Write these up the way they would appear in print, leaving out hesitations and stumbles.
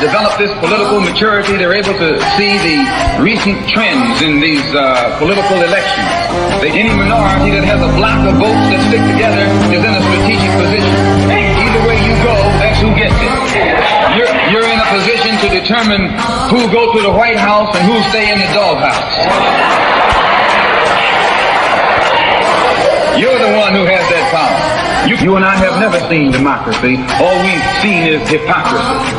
developed this political maturity. They're able to see the recent trends in these political elections. Any minority that has a block of votes that stick together is in a strategic position. Either way you go, that's who gets it. You're in a position to determine who go to the White House and who stay in the doghouse. You're the one who has that power. You and I have never seen democracy. All we've seen is hypocrisy.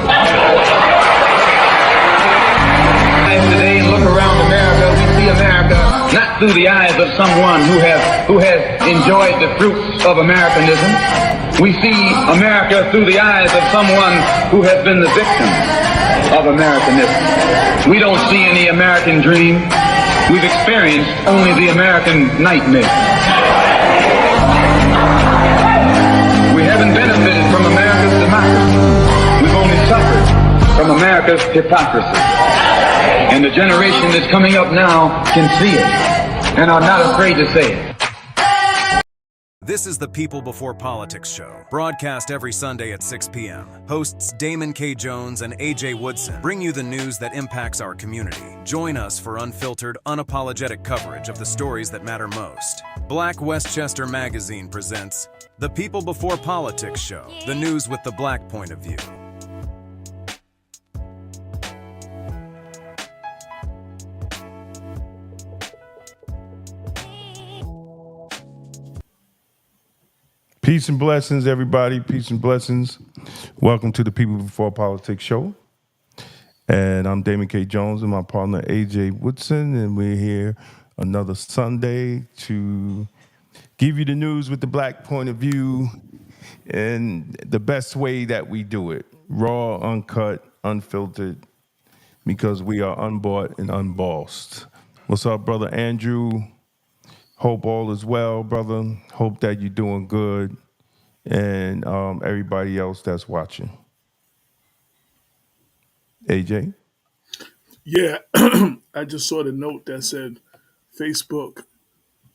Today, look around America. We see America not through the eyes of someone who has enjoyed the fruits of Americanism. We see America through the eyes of someone who has been the victim of Americanism. We don't see any American dream. We've experienced only the American nightmare. We haven't benefited from America's democracy. We've only suffered from America's hypocrisy. And the generation that's coming up now can see it and are not afraid to say it. This is the People Before Politics show, broadcast every Sunday at 6 p.m. Hosts Damon K. Jones and AJ Woodson bring you the news that impacts our community. Join us for unfiltered, unapologetic coverage of the stories that matter most. Black Westchester Magazine presents the People Before Politics show, the news with the black point of view. Peace and blessings, everybody. Peace and blessings. Welcome to the People Before Politics show. And I'm Damon K. Jones and my partner AJ Woodson, and we're here another Sunday to give you the news with the black point of view and the best way that we do it. Raw, uncut, unfiltered, because we are unbought and unbossed. What's up, brother Andrew? Hope all is well, brother. Hope that you're doing good. And everybody else that's watching. AJ? Yeah, I just saw the note that said Facebook,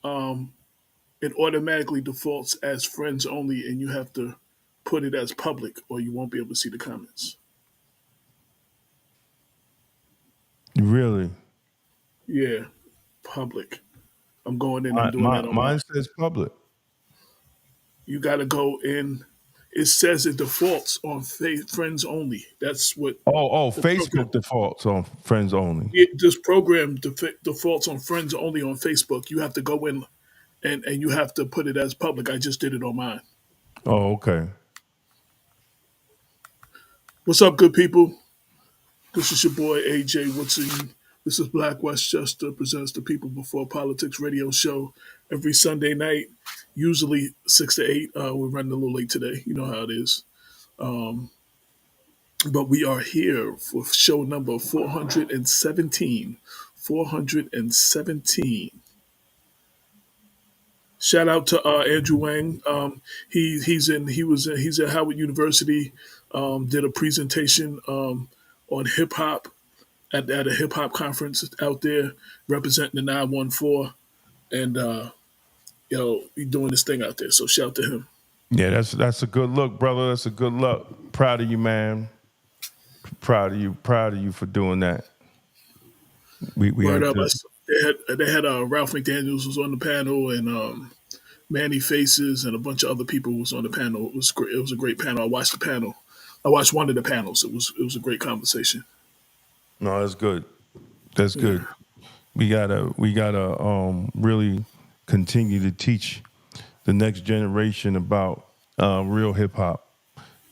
it automatically defaults as friends only, and you have to put it as public or you won't be able to see the comments. Really? Yeah, public. I'm going in and doing that on mine says public. You got to go in. It says it defaults on friends only. That's what. Facebook defaults on friends only. This program defaults on friends only on Facebook. You have to go in and you have to put it as public. I just did it on mine. Oh, okay. What's up, good people? This is your boy AJ Woodson. This is Black Westchester presents the People Before Politics radio show every Sunday night, usually 6 to 8. We're running a little late today. You know how it is. But we are here for show number 417. 417. Shout out to Andrew Wang. He's at Howard University. Did a presentation on hip hop. At a hip hop conference out there representing the 914, and he's doing this thing out there. So shout out to him. Yeah, that's a good look, brother. That's a good look. Proud of you, man. Proud of you for doing that. We Word up. They had Ralph McDaniels was on the panel, and Manny Faces and a bunch of other people was on the panel. It was great. It was a great panel. I watched the panel. I watched one of the panels. It was a great conversation. No, that's good. That's good. We gotta really continue to teach the next generation about real hip hop,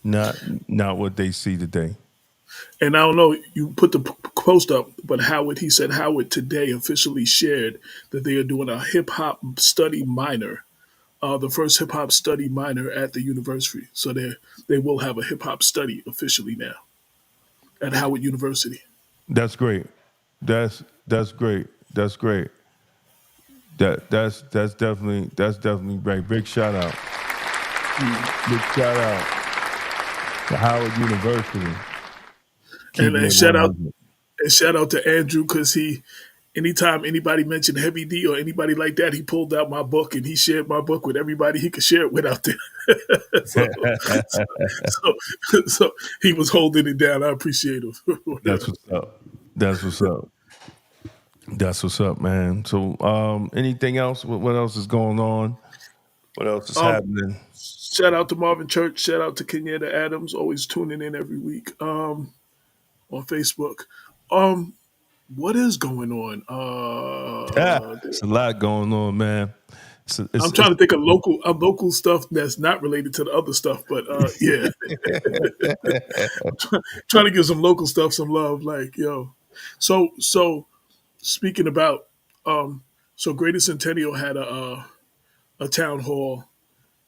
not what they see today. And I don't know, you put the post up, but Howard today officially shared that they are doing a hip hop study minor, the first hip hop study minor at the university. So they will have a hip hop study officially now at Howard University. That's great. That's great. That's great. That's definitely great. Big shout out. Big shout out to Howard University. And shout out to Andrew because he anytime anybody mentioned Heavy D or anybody like that, he pulled out my book and he shared my book with everybody he could share it with out there. so, so, so he was holding it down. I appreciate him. That's what's up. That's what's up. That's what's up, man. So, anything else? What else is going on? What else is happening? Shout out to Marvin Church. Shout out to Kenyatta Adams, always tuning in every week on Facebook. What is going on? It's a lot going on, man. I'm trying to think of local stuff that's not related to the other stuff, but yeah, trying to give some local stuff some love. Like yo, so speaking about so Greater Centennial had a town hall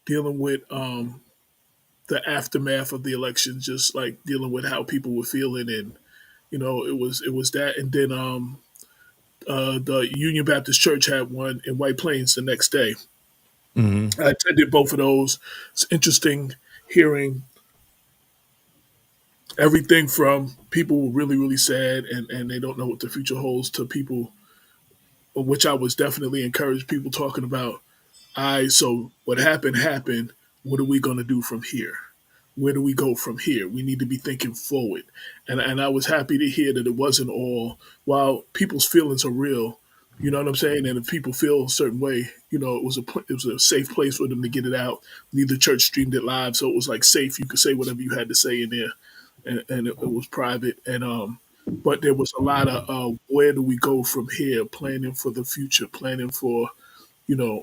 dealing with the aftermath of the election, just like dealing with how people were feeling, and it was that, and then the Union Baptist Church had one in White Plains the next day. I attended both of those. It's interesting hearing everything from people really, really sad and they don't know what the future holds to people, which I was definitely encouraged people talking about. So what happened. What are we going to do from here? Where do we go from here? We need to be thinking forward. And I was happy to hear that it wasn't all, while people's feelings are real, you know what I'm saying? And if people feel a certain way, it was a safe place for them to get it out. Neither church streamed it live, so it was like safe. You could say whatever you had to say in there, and it was private. And but there was a lot of where do we go from here? Planning for the future, planning for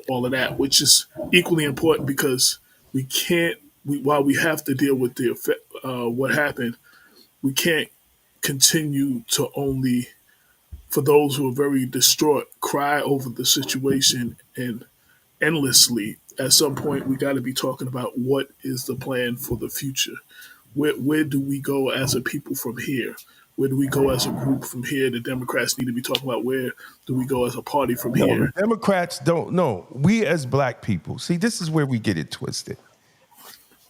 all of that, which is equally important because we can't. While we have to deal with the effect, what happened, we can't continue to only, for those who are very distraught, cry over the situation and endlessly. At some point, we got to be talking about what is the plan for the future. Where do we go as a people from here? Where do we go as a group from here? The Democrats need to be talking about where do we go as a party from here. The Democrats don't know. We as black people, see, this is where we get it twisted.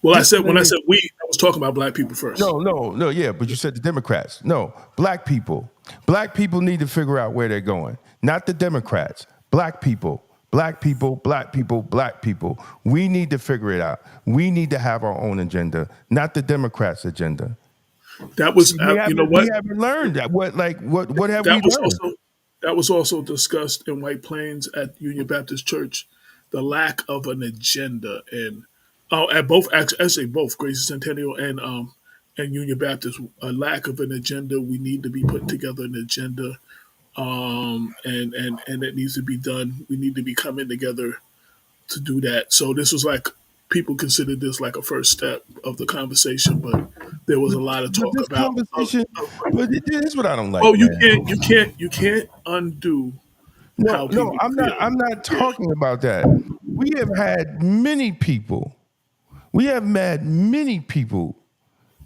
Well, when I said we, I was talking about black people first. No, yeah, but you said the Democrats. No, black people. Black people need to figure out where they're going, not the Democrats. Black people. Black people, black people, black people. We need to figure it out. We need to have our own agenda, not the Democrats' agenda. That was, We haven't learned that. What have we learned? That was also discussed in White Plains at Union Baptist Church, the lack of an agenda, and at both, actually both Grace Centennial and Union Baptist, a lack of an agenda. We need to be putting together an agenda, and it needs to be done. We need to be coming together to do that. So this was like people considered this like a first step of the conversation, but there was a lot of talk about. But this is what I don't like. Oh, you can't undo. No, I'm not talking about that. We have had many people. We have had many people.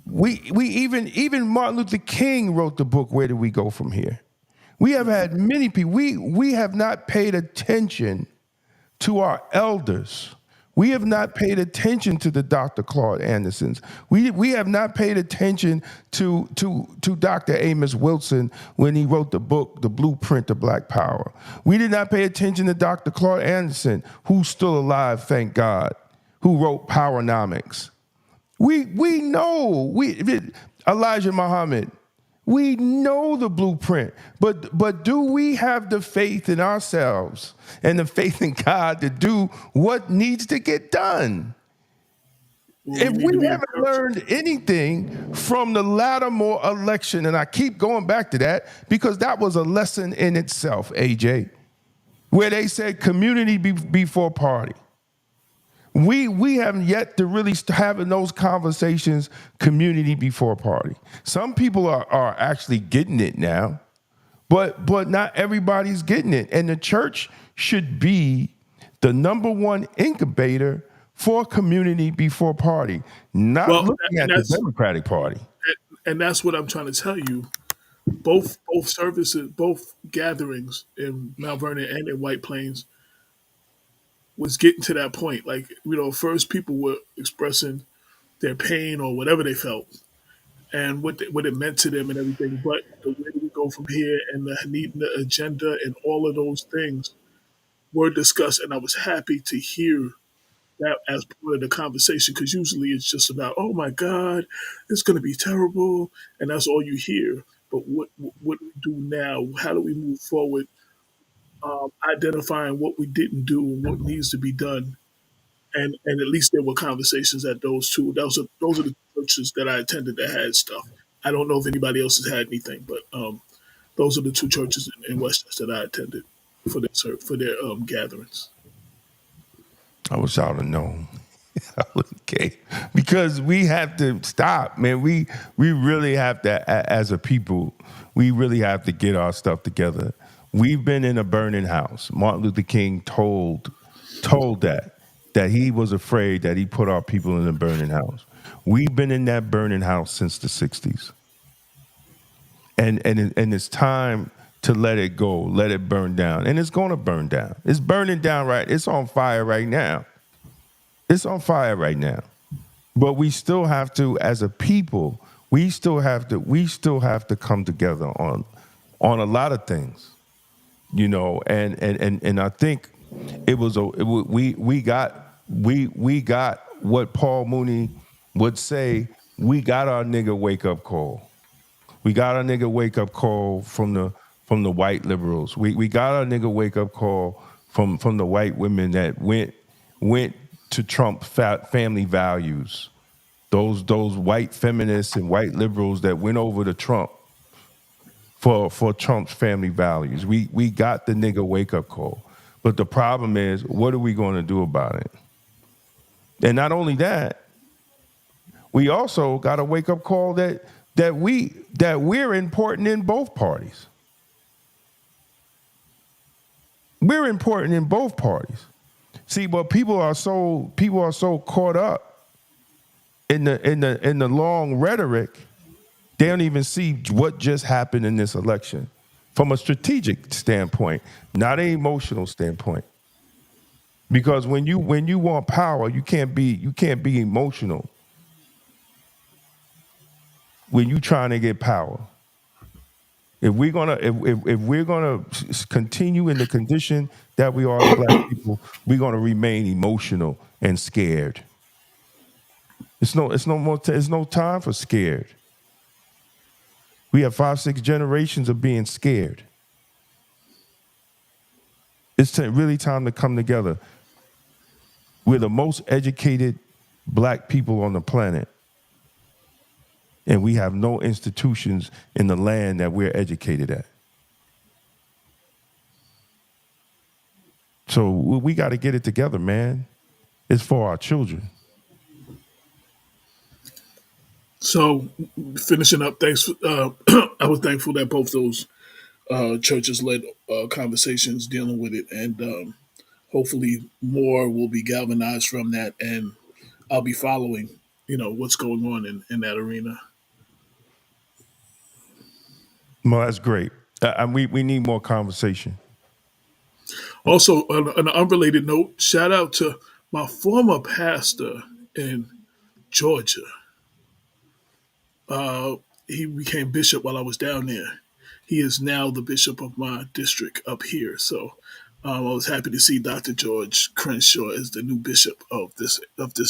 We even Martin Luther King wrote the book, Where Do We Go From Here? We have had many people. We have not paid attention to our elders. We have not paid attention to the Dr. Claude Andersons. We have not paid attention to Dr. Amos Wilson when he wrote the book, The Blueprint of Black Power. We did not pay attention to Dr. Claude Anderson, who's still alive, thank God, who wrote Powernomics. We know Elijah Muhammad. We know the blueprint, but do we have the faith in ourselves and the faith in God to do what needs to get done? If we haven't learned anything from the Lattimore election, and I keep going back to that because that was a lesson in itself, AJ, where they said community before party. We haven't yet to really having those conversations, community before party. Some people are actually getting it now, but not everybody's getting it. And the church should be the number one incubator for community before party, not looking at the Democratic Party. And that's what I'm trying to tell you. Both services, both gatherings in Mount Vernon and in White Plains was getting to that point. Like, first people were expressing their pain or whatever they felt and what it meant to them and everything. But the where do we go from here, and needing the agenda and all of those things were discussed. And I was happy to hear that as part of the conversation, because usually it's just about, oh my God, it's going to be terrible, and that's all you hear. But what do we do now? How do we move forward? Identifying what we didn't do and what needs to be done, and at least there were conversations at those two. Those are the churches that I attended that had stuff. I don't know if anybody else has had anything, but those are the two churches in Westchester that I attended for their gatherings. I wish I would have known. Okay, because we have to stop, man. We really have to, as a people, we really have to get our stuff together. We've been in a burning house. Martin Luther King told that he was afraid that he put our people in a burning house. We've been in that burning house since the 60s. And it's time to let it go, let it burn down. And it's going to burn down. It's burning down right. It's on fire right now. It's on fire right now. But we still have to, as a people, we still have to come together on a lot of things. You know, and I think we got what Paul Mooney would say, we got our nigga wake up call. We got our nigga wake up call from the white liberals. We got our nigga wake up call from the white women that went to Trump family values. Those white feminists and white liberals that went over to Trump for Trump's family values. We got the nigga wake up call. But the problem is, what are we going to do about it? And not only that, we also got a wake up call that we're important in both parties. We're important in both parties. See, but people are so caught up in the long rhetoric, they don't even see what just happened in this election from a strategic standpoint, not an emotional standpoint. Because when you want power, you can't be emotional when you're trying to get power. If we're gonna continue in the condition that we are as Black people, we're gonna remain emotional and scared. It's no time for scared. We have 5-6 generations of being scared. It's really time to come together. We're the most educated Black people on the planet. And we have no institutions in the land that we're educated at. So we got to get it together, man. It's for our children. So, finishing up, thanks. I was thankful that both those churches led conversations dealing with it, and hopefully more will be galvanized from that. And I'll be following, what's going on in that arena. Well, that's great. We need more conversation. Also, on an unrelated note, shout out to my former pastor in Georgia. He became bishop while I was down there. He is now the bishop of my district up here. So I was happy to see Dr. George Crenshaw as the new bishop of this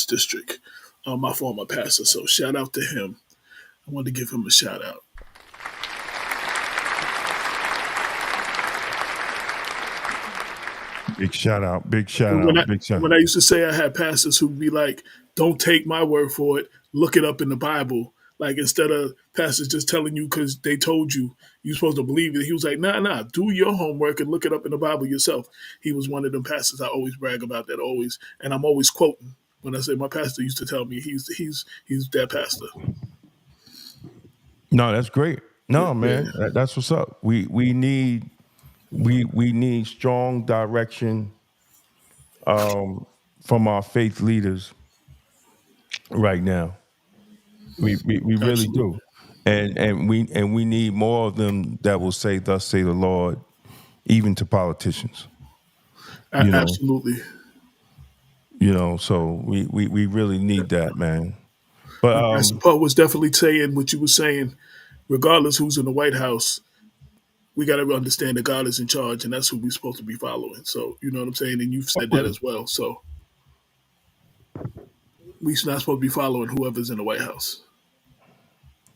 district, my former pastor. So shout out to him. I wanted to give him a shout out. Big shout out. When I used to say I had pastors who'd be like, don't take my word for it, look it up in the Bible. Like, instead of pastors just telling you because they told you you're supposed to believe it, he was like, nah, do your homework and look it up in the Bible yourself. He was one of them pastors I always brag about that, always. And I'm always quoting when I say my pastor used to tell me he's that pastor. No, that's great. No, yeah, man, yeah. That's what's up. We need strong direction from our faith leaders right now. We really do, and we need more of them that will say, "Thus say the Lord," even to politicians. Absolutely. So we really need that, man. But Pastor Paul was definitely saying what you were saying. Regardless who's in the White House, we got to understand that God is in charge, and that's who we're supposed to be following. So, you know what I'm saying? And you've said that as well. So, we're not supposed to be following whoever's in the White House.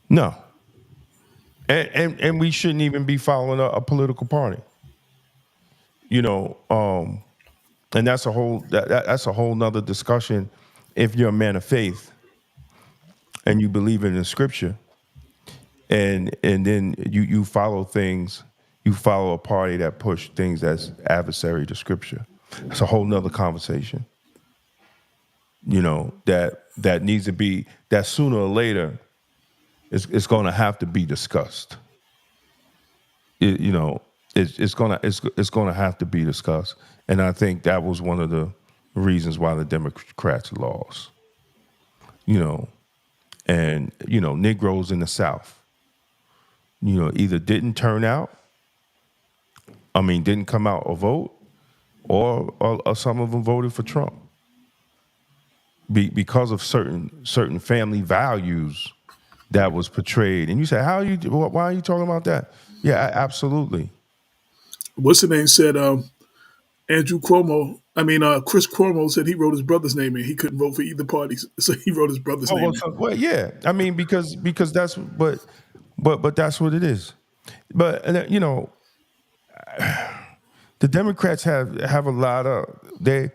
No. And we shouldn't even be following a political party. You know, and that's a whole that's a whole nother discussion. If you're a man of faith and you believe in the scripture, and then you follow things, you follow a party that push things that's adversary to scripture. It's a whole nother conversation. You know, that needs to be, that sooner or later it's going to have to be discussed. You know, it's going to have to be discussed, and I think that was one of the reasons why the Democrats lost. You know, and you know, Negroes in the South, you know, either didn't turn out, didn't come out or vote, or some of them voted for Trump because of certain family values that was portrayed. And you say, why are you talking about that? Yeah, absolutely. What's the name said? Chris Cuomo said he wrote his brother's name in. He couldn't vote for either party, so he wrote his brother's name in. Well, yeah. Because that's but that's what it is. But you know, the Democrats have a lot of they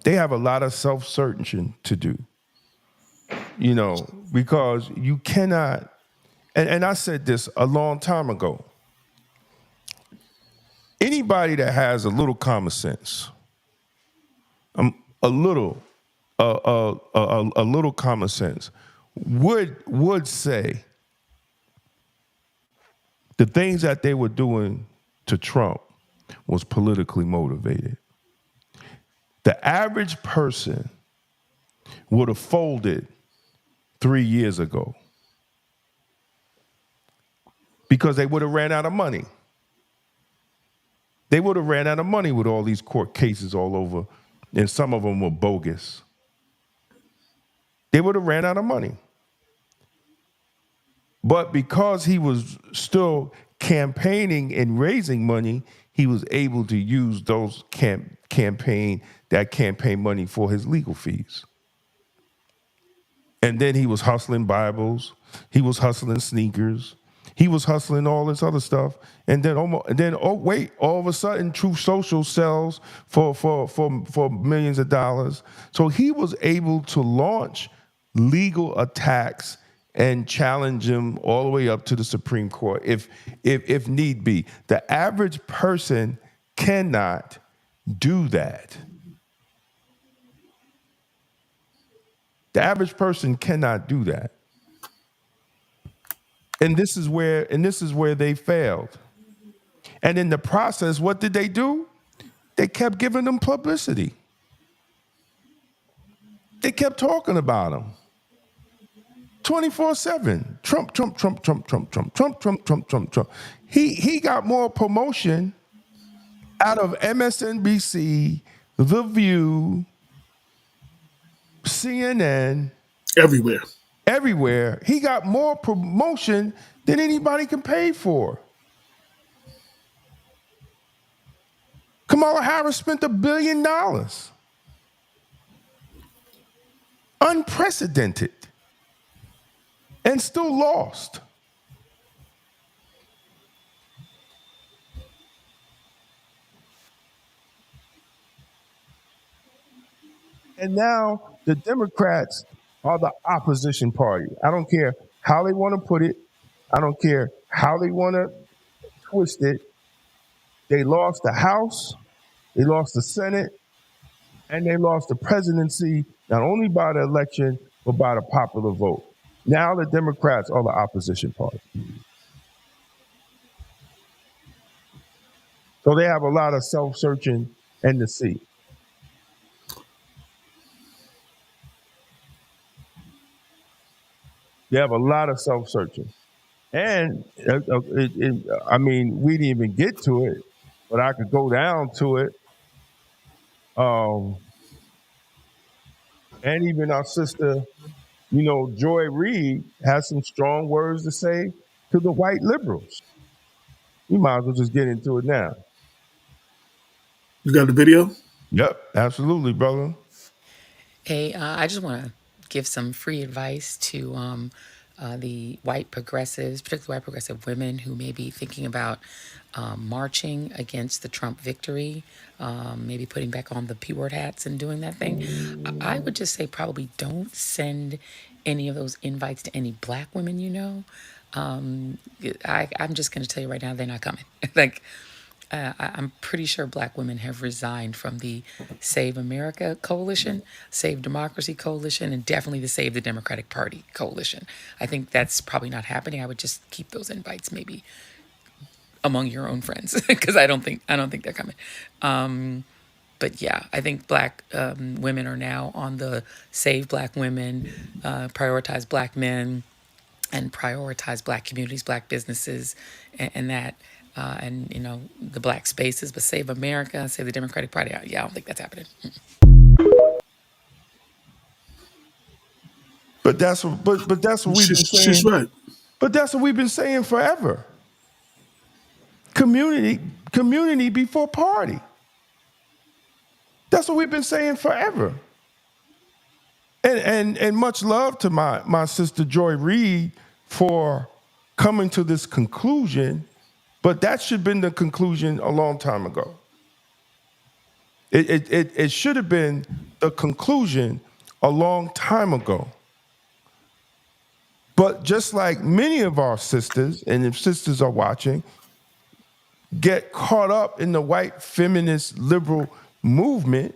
have a lot of self-searching to do. You know, because you cannot, and I said this a long time ago. Anybody that has a little common sense, a little common sense, would say the things that they were doing to Trump was politically motivated. The average person would have folded 3 years ago because they would have ran out of money. They would have ran out of money with all these court cases all over, and some of them were bogus. They would have ran out of money. But because he was still campaigning and raising money, he was able to use those campaign money for his legal fees. And then he was hustling Bibles. He was hustling sneakers. He was hustling all this other stuff. And then all of a sudden, Truth Social sells for millions of dollars. So he was able to launch legal attacks and challenge him all the way up to the Supreme Court if need be. The average person cannot do that. The average person cannot do that. And this is where they failed. And in the process, what did they do? They kept giving them publicity. They kept talking about him. 24/7. Trump, Trump, Trump, Trump, Trump, Trump, Trump, Trump, Trump, Trump, Trump. He got more promotion out of MSNBC, The View, CNN. Everywhere. He got more promotion than anybody can pay for. Kamala Harris spent $1 billion. Unprecedented. And still lost. And now the Democrats are the opposition party. I don't care how they want to put it. I don't care how they want to twist it. They lost the House, they lost the Senate, and they lost the presidency, not only by the election, but by the popular vote. Now the Democrats are the opposition party. So they have a lot of self-searching and deceit. They have a lot of self-searching. And, we didn't even get to it, but I could go down to it. And even our sister, Joy Reid has some strong words to say to the white liberals. We might as well just get into it now. You got the video? Yep, absolutely, brother. Hey, I just want to give some free advice to the white progressives, particularly white progressive women who may be thinking about marching against the Trump victory, maybe putting back on the P word hats and doing that thing. I would just say probably don't send any of those invites to any black women you know. I'm just going to tell you right now, they're not coming. Like, I'm pretty sure black women have resigned from the Save America Coalition, Save Democracy Coalition, and definitely the Save the Democratic Party Coalition. I think that's probably not happening. I would just keep those invites maybe among your own friends because I don't think they're coming. But yeah, I think black women are now on the Save Black Women, Prioritize Black Men, and prioritize black communities, black businesses, and that. And the black spaces, but Save America, Save the Democratic Party. Yeah, I don't think that's happening. But that's what we've been saying. She's right. But that's what we've been saying forever. Community before party. That's what we've been saying forever. And much love to my sister Joy Reid for coming to this conclusion. But that should have been the conclusion a long time ago. It should have been the conclusion a long time ago. But just like many of our sisters, and if sisters are watching, get caught up in the white feminist liberal movement,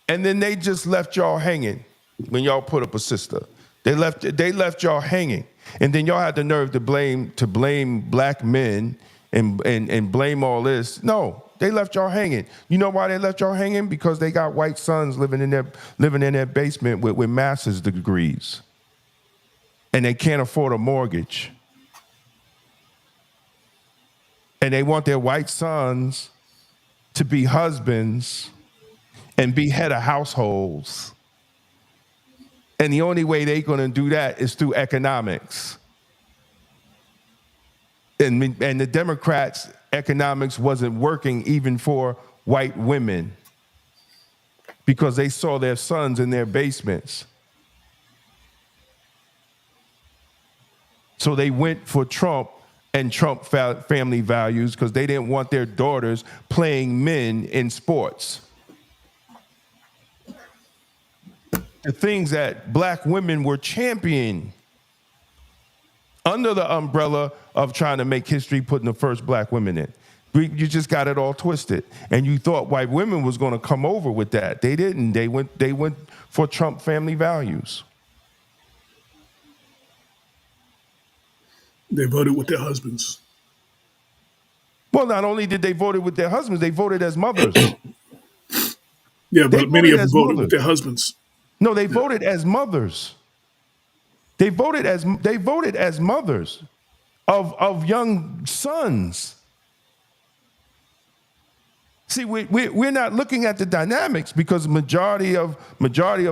and then they just left y'all hanging when y'all put up a sister. They left y'all hanging. And then y'all had the nerve to blame black men and blame all this. No, they left y'all hanging. You know why they left y'all hanging? Because they got white sons living in their basement with master's degrees. And they can't afford a mortgage. And they want their white sons to be husbands and be head of households. And the only way they're going to do that is through economics. And the Democrats' economics wasn't working even for white women because they saw their sons in their basements. So they went for Trump and Trump family values because they didn't want their daughters playing men in sports. The things that black women were championing under the umbrella of trying to make history, putting the first black women in. You just got it all twisted. And you thought white women was going to come over with that. They didn't. They went for Trump family values. They voted with their husbands. Well, not only did they vote with their husbands, they voted as mothers. Yeah, but many of them voted with their husbands. No, they voted as mothers. They voted as mothers of young sons. See, we're not looking at the dynamics because majority of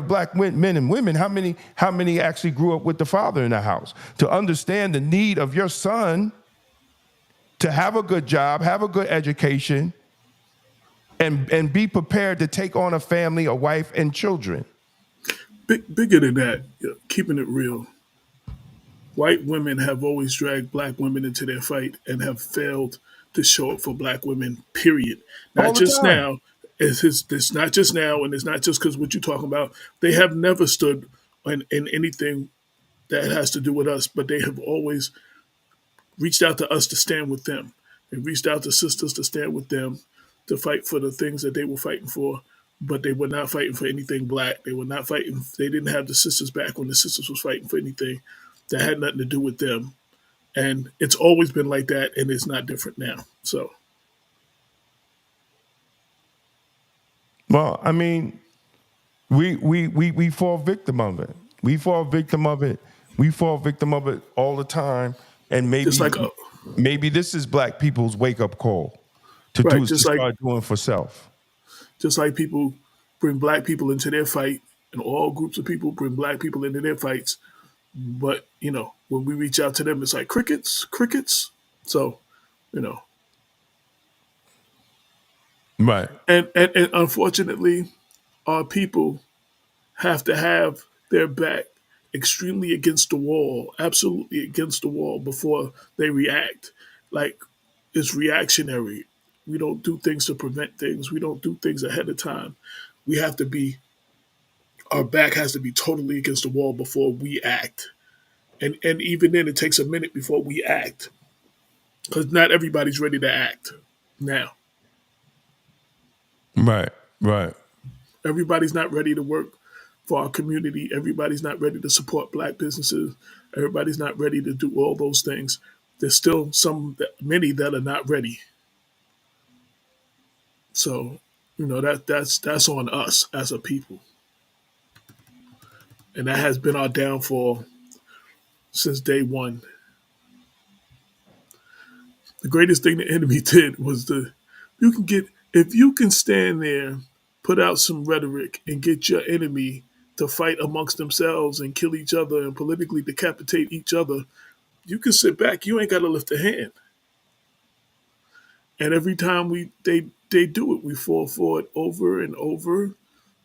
black men and women, how many actually grew up with the father in the house? To understand the need of your son to have a good job, have a good education, and be prepared to take on a family, a wife, and children. Bigger than that, keeping it real. White women have always dragged black women into their fight and have failed to show up for black women, period. Not just now. It's not just now, and it's not just because what you're talking about. They have never stood in anything that has to do with us, but they have always reached out to us to stand with them. They reached out to sisters to stand with them, to fight for the things that they were fighting for, but they were not fighting for anything black. They were not fighting. They didn't have the sisters back when the sisters was fighting for anything that had nothing to do with them. And it's always been like that, and it's not different now. So, well, I mean, we fall victim of it. We fall victim of it. We fall victim of it all the time. And maybe this is black people's wake up call to start doing for self. Just like people bring black people into their fight, and all groups of people bring black people into their fights, But when we reach out to them, it's like crickets, crickets. So, you know, Right. and unfortunately, our people have to have their back extremely against the wall, absolutely against the wall before they react. Like, it's reactionary. We don't do things to prevent things. We don't do things ahead of time. We have to be, our back has to be totally against the wall before we act. And even then, it takes a minute before we act because not everybody's ready to act now. Right. Right. Everybody's not ready to work for our community. Everybody's not ready to support black businesses. Everybody's not ready to do all those things. There's still many that are not ready. So, that's on us as a people, and that has been our downfall since day one. The greatest thing the enemy did was you can get if you can stand there, put out some rhetoric, and get your enemy to fight amongst themselves and kill each other and politically decapitate each other. You can sit back. You ain't got to lift a hand. And every time they do it, we fall for it over and over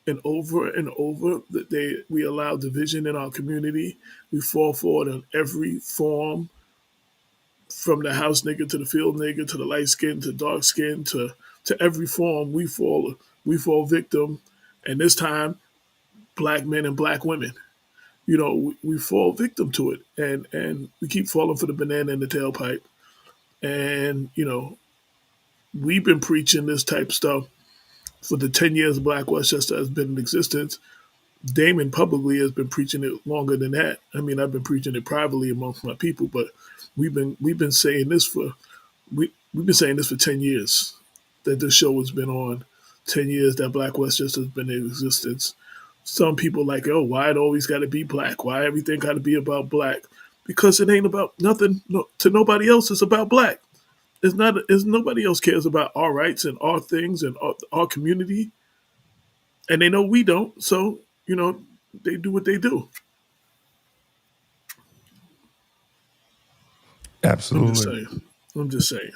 and over and over. That we allow division in our community. We fall for it in every form, from the house nigga to the field nigga to the light skin to dark skin to every form. We fall victim, and this time black men and black women. We fall victim to it, and we keep falling for the banana in the tailpipe. And we've been preaching this type of stuff for the 10 years Black Westchester has been in existence. Damon publicly has been preaching it longer than that. I mean, I've been preaching it privately amongst my people, but we've been saying this for we've been saying this for 10 years, that this show has been on. 10 years that Black Westchester has been in existence. Some people like, oh, why it always got to be black? Why everything got to be about black? Because it ain't about nothing to nobody else. It's about black. It's not. It's nobody else cares about our rights and our things and our community, and they know we don't. So they do what they do. I'm just Absolutely. saying. I'm just saying.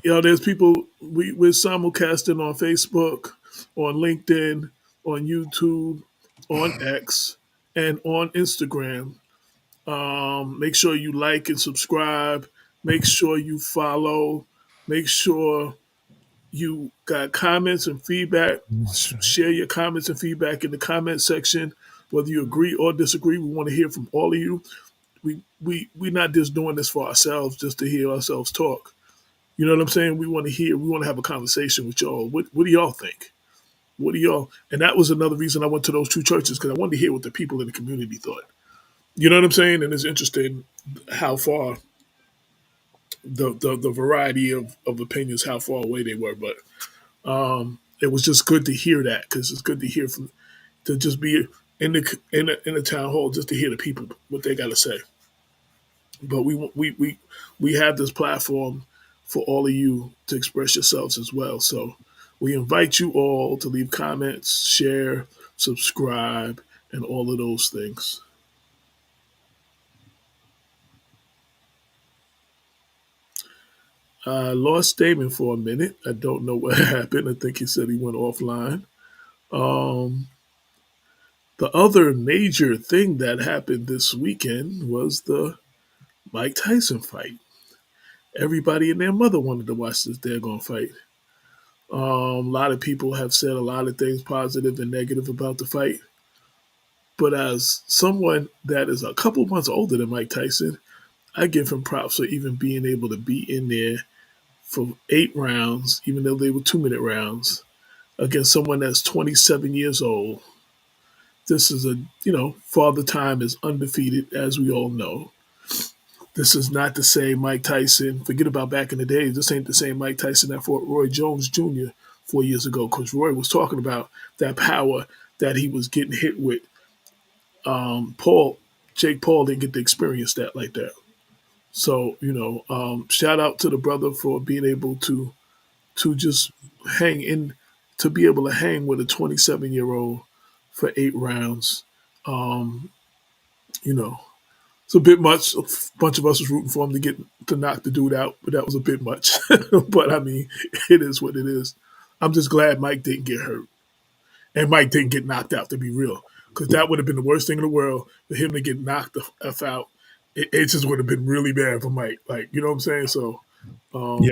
There's people we're simulcasting on Facebook, on LinkedIn, on YouTube, on X, and on Instagram. Make sure you like and subscribe. Make sure you follow. Make sure you got comments and feedback. Share your comments and feedback in the comment section. Whether you agree or disagree, we want to hear from all of you. We're not just doing this for ourselves, just to hear ourselves talk. You know what I'm saying? We want to hear. We want to have a conversation with y'all. What do y'all think? What do y'all? And that was another reason I went to those two churches, because I wanted to hear what the people in the community thought. You know what I'm saying? And it's interesting how far the variety of opinions, how far away they were. But it was just good to hear that, because it's good to hear from, to just be in the town hall, just to hear the people what they got to say. But we have this platform for all of you to express yourselves as well. So we invite you all to leave comments, share, subscribe, and all of those things. I lost Damon for a minute. I don't know what happened. I think he said he went offline. Um, the other major thing that happened this weekend was the Mike Tyson fight. Everybody and their mother wanted to watch this daggone fight. A lot of people have said a lot of things positive and negative about the fight. But as someone that is a couple months older than Mike Tyson, I give him props for even being able to be in there for 8 rounds, even though they were 2-minute rounds, against someone that's 27 years old. This is Father Time is undefeated, as we all know. This is not the same Mike Tyson. Forget about back in the day. This ain't the same Mike Tyson that fought Roy Jones Jr. 4 years ago, because Roy was talking about that power that he was getting hit with. Jake Paul didn't get to experience that like that. So shout out to the brother for being able to just hang in, to be able to hang with a 27-year-old for 8 rounds. You know, it's a bit much. A bunch of us was rooting for him to knock the dude out, but that was a bit much. But I mean, it is what it is. I'm just glad Mike didn't get hurt and Mike didn't get knocked out. To be real, because that would have been the worst thing in the world for him to get knocked the f out. It just would have been really bad for Mike. Like, you know what I'm saying? So, I'm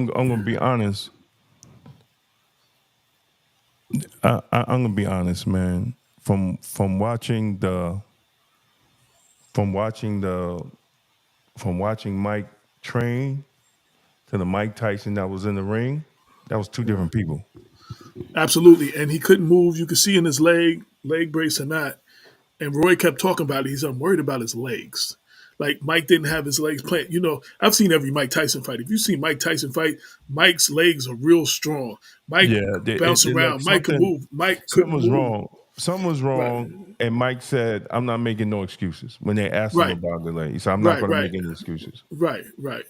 gonna be honest. I'm gonna be honest, man. From watching Mike train to the Mike Tyson that was in the ring, that was two different people. absolutely. And he couldn't move. You could see in his leg brace or not. And Roy kept talking about it. He's I'm worried about his legs. Like Mike didn't have his legs plant. You know, I've seen every Mike Tyson fight. If you see Mike Tyson fight, Mike's legs are real strong. Mike Yeah, bounce look, around. Mike could move. Mike something couldn't was move. wrong. Something was Right, wrong, and Mike said, "I'm not making no excuses." When they asked him right, about the leg, he said, "I'm not right, going to right, make any excuses." right.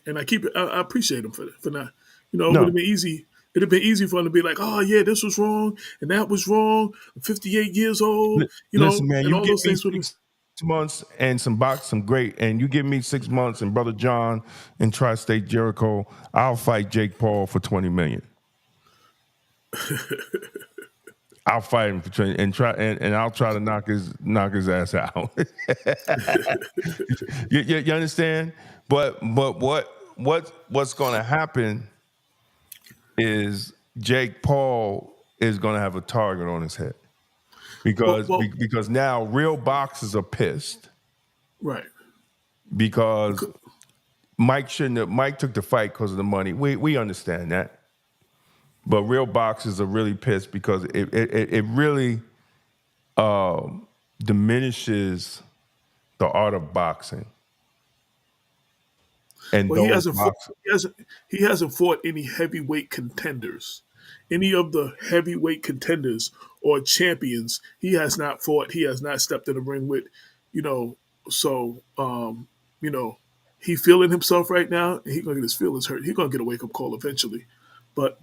And I keep it. I appreciate him for that. You know, it would No, have been easy. It'd have been easy for him to be like, "Oh yeah, this was wrong and that was wrong." I'm 58 years old. You listen, know, man. and You all give those me things would have. 6 months and some great, and you give me 6 months and Brother John in Tri-State Jericho, I'll fight Jake Paul for 20 million. I'll fight him for 20 and and I'll try to knock his ass out. You understand? But what's going to happen is Jake Paul is going to have a target on his head Well, because now real boxers are pissed right. because Mike took the fight because of the money. We understand that, but real boxers are really pissed because it really diminishes the art of boxing and Well, those boxers. he hasn't fought any heavyweight contenders. Any of the heavyweight contenders or champions, he has not fought. He has not stepped in the ring with, you know. So, you know, he feeling himself right now. And he gonna get his feelings hurt. He gonna get a wake up call eventually. But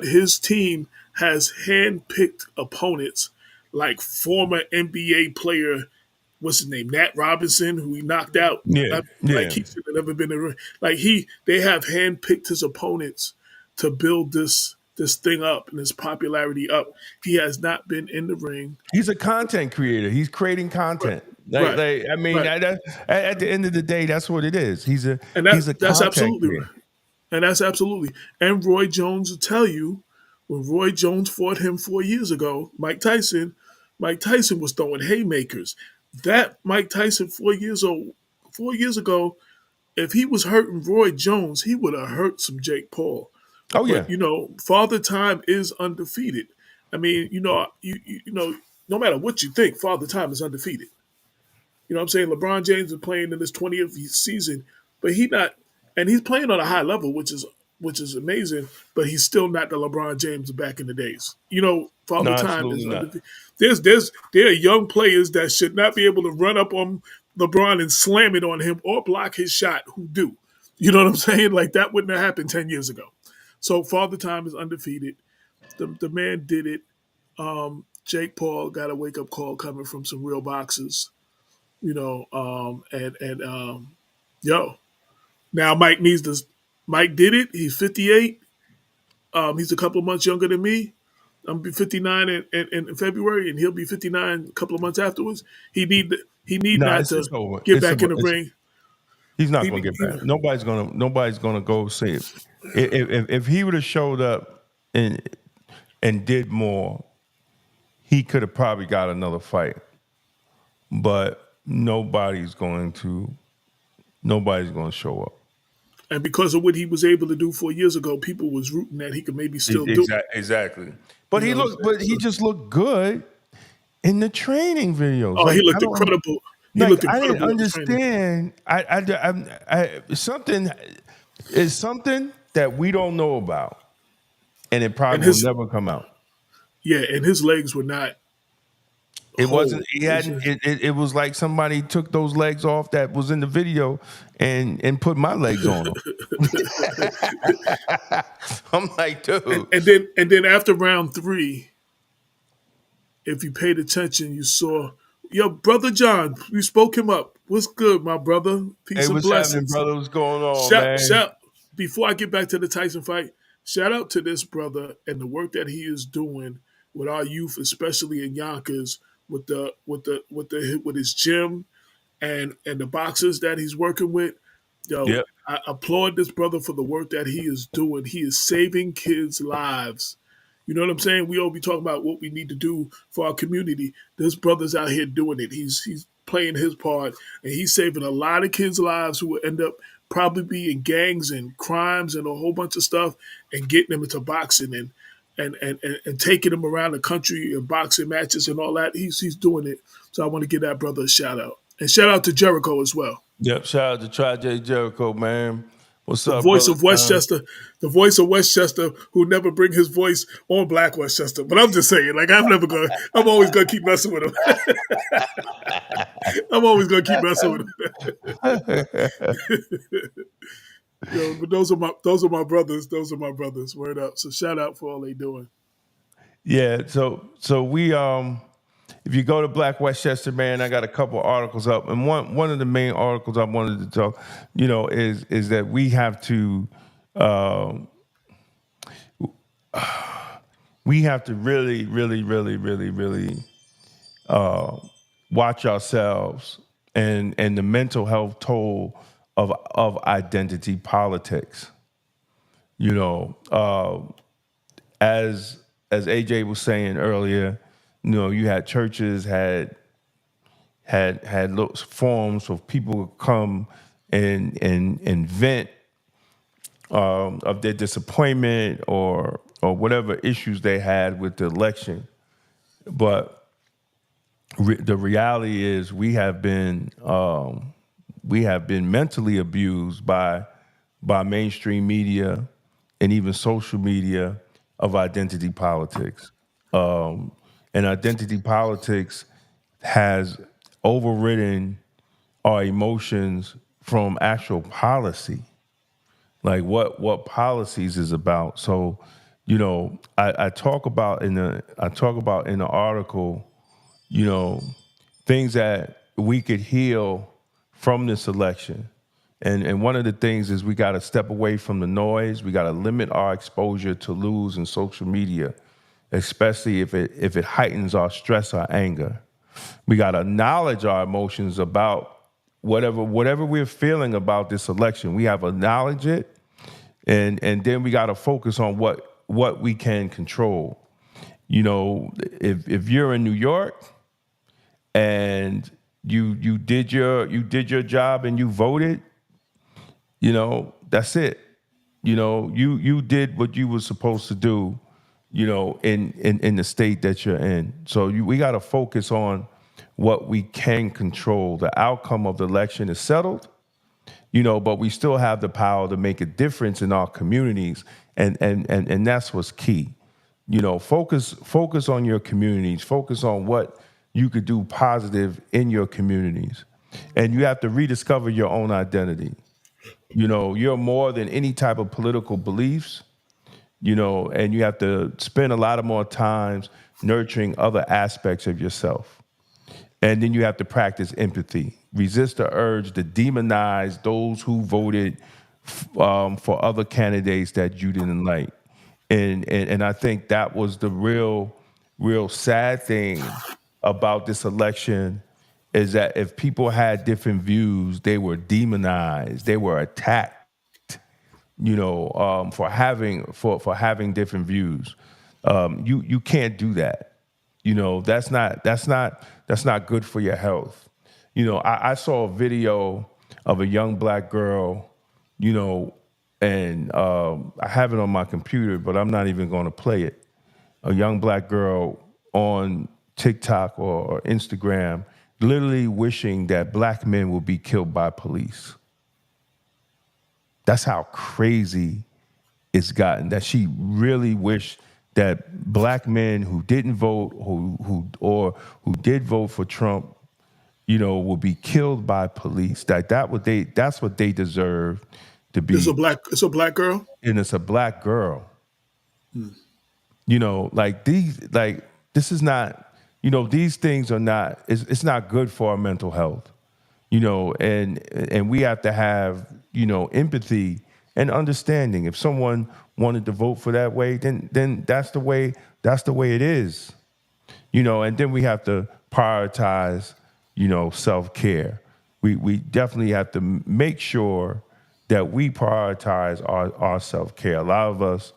his team has handpicked opponents like former NBA player, what's his name, Nat Robinson, who he knocked out. Yeah, Like yeah. he should have never been in. Like they have handpicked his opponents to build this thing up and his popularity up. He has not been in the ring. He's a content creator. He's creating Right, content. right, I mean, right. at the end of the day, that's what it is. And He's a that's content absolutely right. creator. And that's absolutely. And Roy Jones will tell you when Roy Jones fought him 4 years ago, Mike Tyson was throwing haymakers. That Mike Tyson 4 years ago, if he was hurting Roy Jones, he would have hurt some Jake Paul. Oh yeah. But you know, Father Time is undefeated. I mean, you know, no matter what you think, Father Time is undefeated. You know what I'm saying? LeBron James is playing in his 20th season, but he's playing on a high level, which is amazing, but he's still not the LeBron James of back in the days. You know, No, Father Time absolutely is not. undefeated. There are young players that should not be able to run up on LeBron and slam it on him or block his shot who do. You know what I'm saying? Like that wouldn't have happened 10 years ago. So Father Time is undefeated. The man did it. Jake Paul got a wake up call coming from some real boxers. You know, yo, now Mike did it. He's 58. He's a couple of months younger than me. I'm be 59 in February, and he'll be 59 a couple of months afterwards. He need No, not it's to just over. get back in the ring. He's not He, going to get you back. know, Nobody's gonna go see it. If he would have showed up and did more, he could have probably got another fight. But nobody's going to show up. and because of what he was able to do 4 years ago, people was rooting that he could maybe still do it. Exactly. But You know what I'm saying? he So, just looked good in the training videos. oh, he Like looked incredible. He like looked I didn't incredible in the training. understand. Something is something that we don't know about, and it And probably will his never come out. and his legs were not It wasn't. whole. He hadn't. It was like somebody took those legs off that was in the video and put my legs on them. I'm like, dude. And then after round three, if you paid attention, you saw Yo, brother John, we spoke him up. What's good, my brother? Hey, Peace and what's happening, blessings. brother? What's going on, Shout, man? shout. Before I get back to the Tyson fight, shout out to this brother and the work that he is doing with our youth, especially in Yonkers, with his gym and the boxers that he's working with. Yo, Yep. I applaud this brother for the work that he is doing. He is saving kids' lives. You know what I'm saying? We all be talking about what we need to do for our community. This brother's out here doing it. He's playing his part, and he's saving a lot of kids' lives who will end up probably be in gangs and crimes and a whole bunch of stuff, and getting them into boxing and taking them around the country in boxing matches and all that. He's doing it. So I want to give that brother a shout out, and shout out to Jericho as well. Yep. Shout out to Try J Jericho, man. What's The up, voice brother of John? Westchester, the voice of Westchester, who never bring his voice on Black Westchester. But I'm just saying, like I'm always gonna keep messing with him. I'm always gonna keep messing with him. Yo, but those are my brothers. Those are my brothers. Word up. So shout out for all they doing. Yeah. So we if you go to Black Westchester, man, I got a couple articles up, and one of the main articles I wanted to talk, is that we have to really, really, really, really, really watch ourselves and the mental health toll of identity politics. You know, as AJ was saying earlier, you had churches had forums for people to come and vent of their disappointment or whatever issues they had with the election. But the reality is we have been mentally abused by mainstream media and even social media of identity politics. And identity politics has overridden our emotions from actual policy, like what policies is about. So, I talk about in the article, things that we could heal from this election. And one of the things is we got to step away from the noise. We got to limit our exposure to news and social media, especially if it heightens our stress or anger. We got to acknowledge our emotions about whatever we're feeling about this election. We have to acknowledge it, and then we got to focus on what we can control. If you're in New York and you did your job and you voted, that's it. You did what you were supposed to do, in the state that you're in. So we got to focus on what we can control. The outcome of the election is settled, but we still have the power to make a difference in our communities, and that's what's key. Focus on your communities. Focus on what you could do positive in your communities, and you have to rediscover your own identity. You're more than any type of political beliefs, and you have to spend a lot of more times nurturing other aspects of yourself. And then you have to practice empathy. Resist the urge to demonize those who voted for other candidates that you didn't like. And I think that was the real sad thing about this election, is that if people had different views, they were demonized, they were attacked, for having different views. You can't do that. That's not good for your health. I saw a video of a young black girl, and I have it on my computer, but I'm not even going to play it. A young black girl on TikTok or Instagram, literally wishing that black men will be killed by police. That's how crazy it's gotten, that she really wished that black men who didn't vote, who did vote for Trump, would be killed by police. That's what they deserve to be. It's a black girl. And it's a black girl. This is not these things are not. It's not good for our mental health. And we have to have empathy and understanding. If someone wanted to vote for that way, then that's the way it is. And then we have to prioritize, self-care. We definitely have to make sure that we prioritize our self-care. A lot of us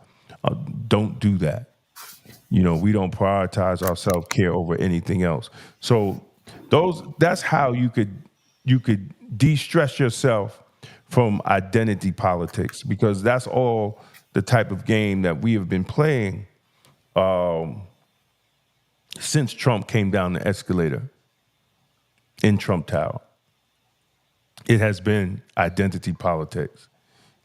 don't do that. We don't prioritize our self-care over anything else. So that's how you could de-stress yourself from identity politics, because that's all the type of game that we have been playing since Trump came down the escalator in Trump Tower. It has been identity politics.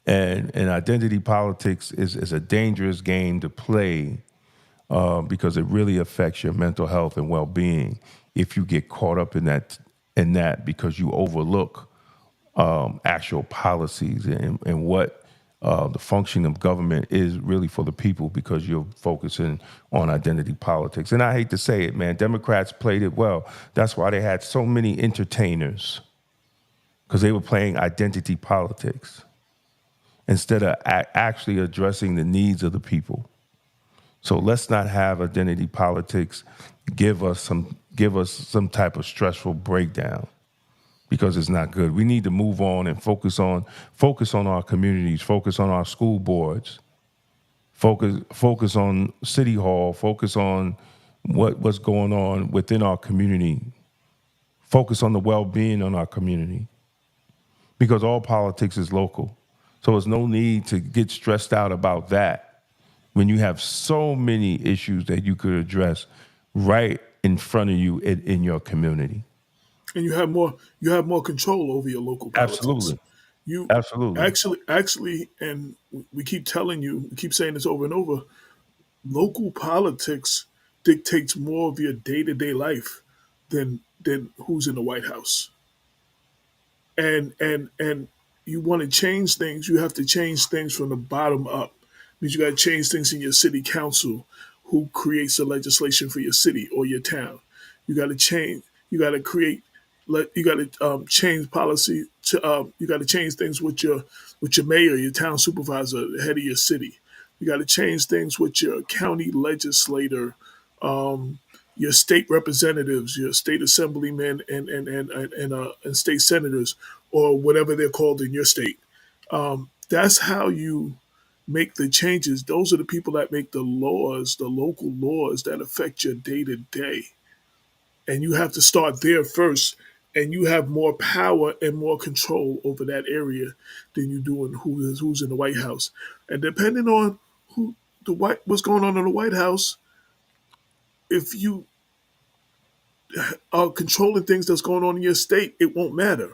And identity politics is a dangerous game to play because it really affects your mental health and well-being if you get caught up in that because you overlook actual policies and what the function of government is really for the people, because you're focusing on identity politics. And I hate to say it, man, Democrats played it well. That's why they had so many entertainers, because they were playing identity politics instead of actually addressing the needs of the people. So let's not have identity politics give us some type of stressful breakdown, because it's not good. We need to move on and focus on our communities, focus on our school boards, focus on City Hall, focus on what's going on within our community, focus on the well-being on our community, because all politics is local. So there's no need to get stressed out about that when you have so many issues that you could address right in front of you in your community. And you have more control over your local politics. Absolutely. You Absolutely. actually, and we keep saying this over and over, local politics dictates more of your day-to-day life than who's in the White House. And you want to change things, you have to change things from the bottom up. Means you got to change things in your city council, who creates the legislation for your city or your town. You got to change. You got to create. You got to change policy. You got to change things with your mayor, your town supervisor, the head of your city. You got to change things with your county legislator, your state representatives, your state assemblymen, and state senators, or whatever they're called in your state. That's how you make the changes. Those are the people that make the laws, the local laws that affect your day to day. And you have to start there first. And you have more power and more control over that area than you do in who's in the White House. And depending on what's going on in the White House, if you are controlling things that's going on in your state, it won't matter,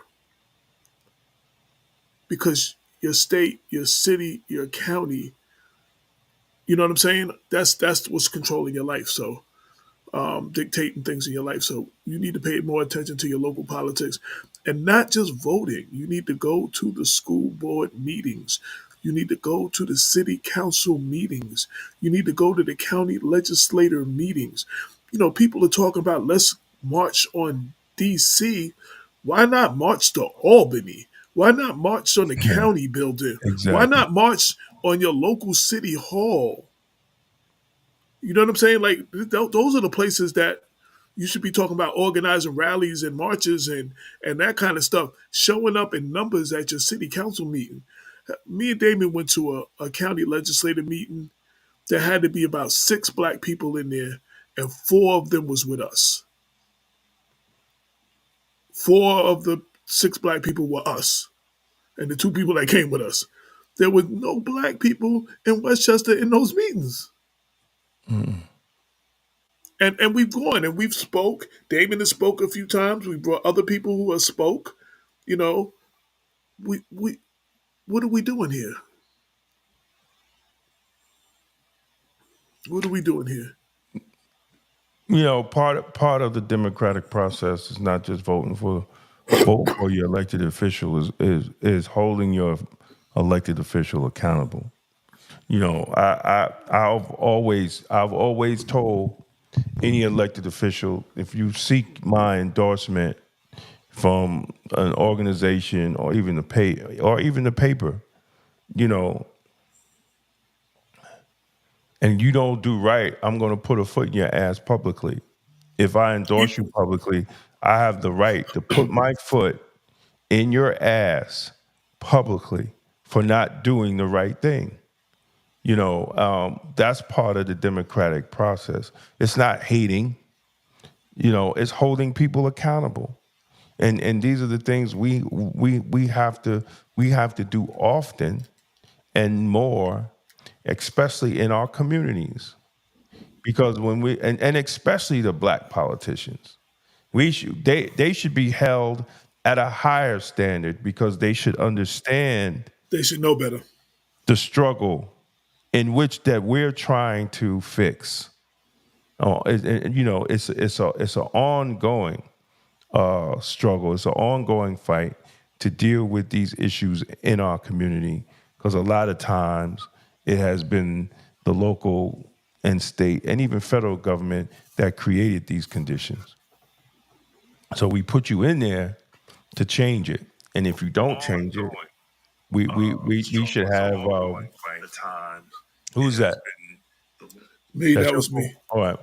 because your state, your city, your county, you know what I'm saying? That's what's controlling your life. So dictating things in your life. So you need to pay more attention to your local politics, and not just voting. You need to go to the school board meetings. You need to go to the city council meetings. You need to go to the county legislator meetings. People are talking about, let's march on DC. Why not march to Albany? Why not march on the county building? Exactly. Why not march on your local city hall? You know what I'm saying? Like, those are the places that you should be talking about, organizing rallies and marches and that kind of stuff, showing up in numbers at your city council meeting. Me and Damon went to a county legislative meeting. There had to be about 6 black people in there, and 4 of them was with us. 4 of the 6 black people were us, and the 2 people that came with us. There were no black people in Westchester in those meetings. And we've gone and we've spoke. Damon has spoke a few times. We brought other people who have spoke. We what are we doing here? What are we doing here? Part of the democratic process is not just vote for your elected official, is holding your elected official accountable. I've always told any elected official, if you seek my endorsement from an organization or even the paper, you know, and you don't do right, I'm going to put a foot in your ass publicly. If I endorse you publicly, I have the right to put my foot in your ass publicly for not doing the right thing. You know, that's part of the democratic process. It's not hating, you know, it's holding people accountable. And these are the things we have to do often and more, especially in our communities. Because when and especially the black politicians, they should be held at a higher standard because they should understand They should know better. the struggle in which that we're trying to fix. Oh, you know, it's an ongoing struggle. It's an ongoing fight to deal with these issues in our community because a lot of times it has been the local and state and even federal government that created these conditions. So we put you in there to change it, and if you don't change it, we should have. Who's that? Me, That's that your was phone? me. All right.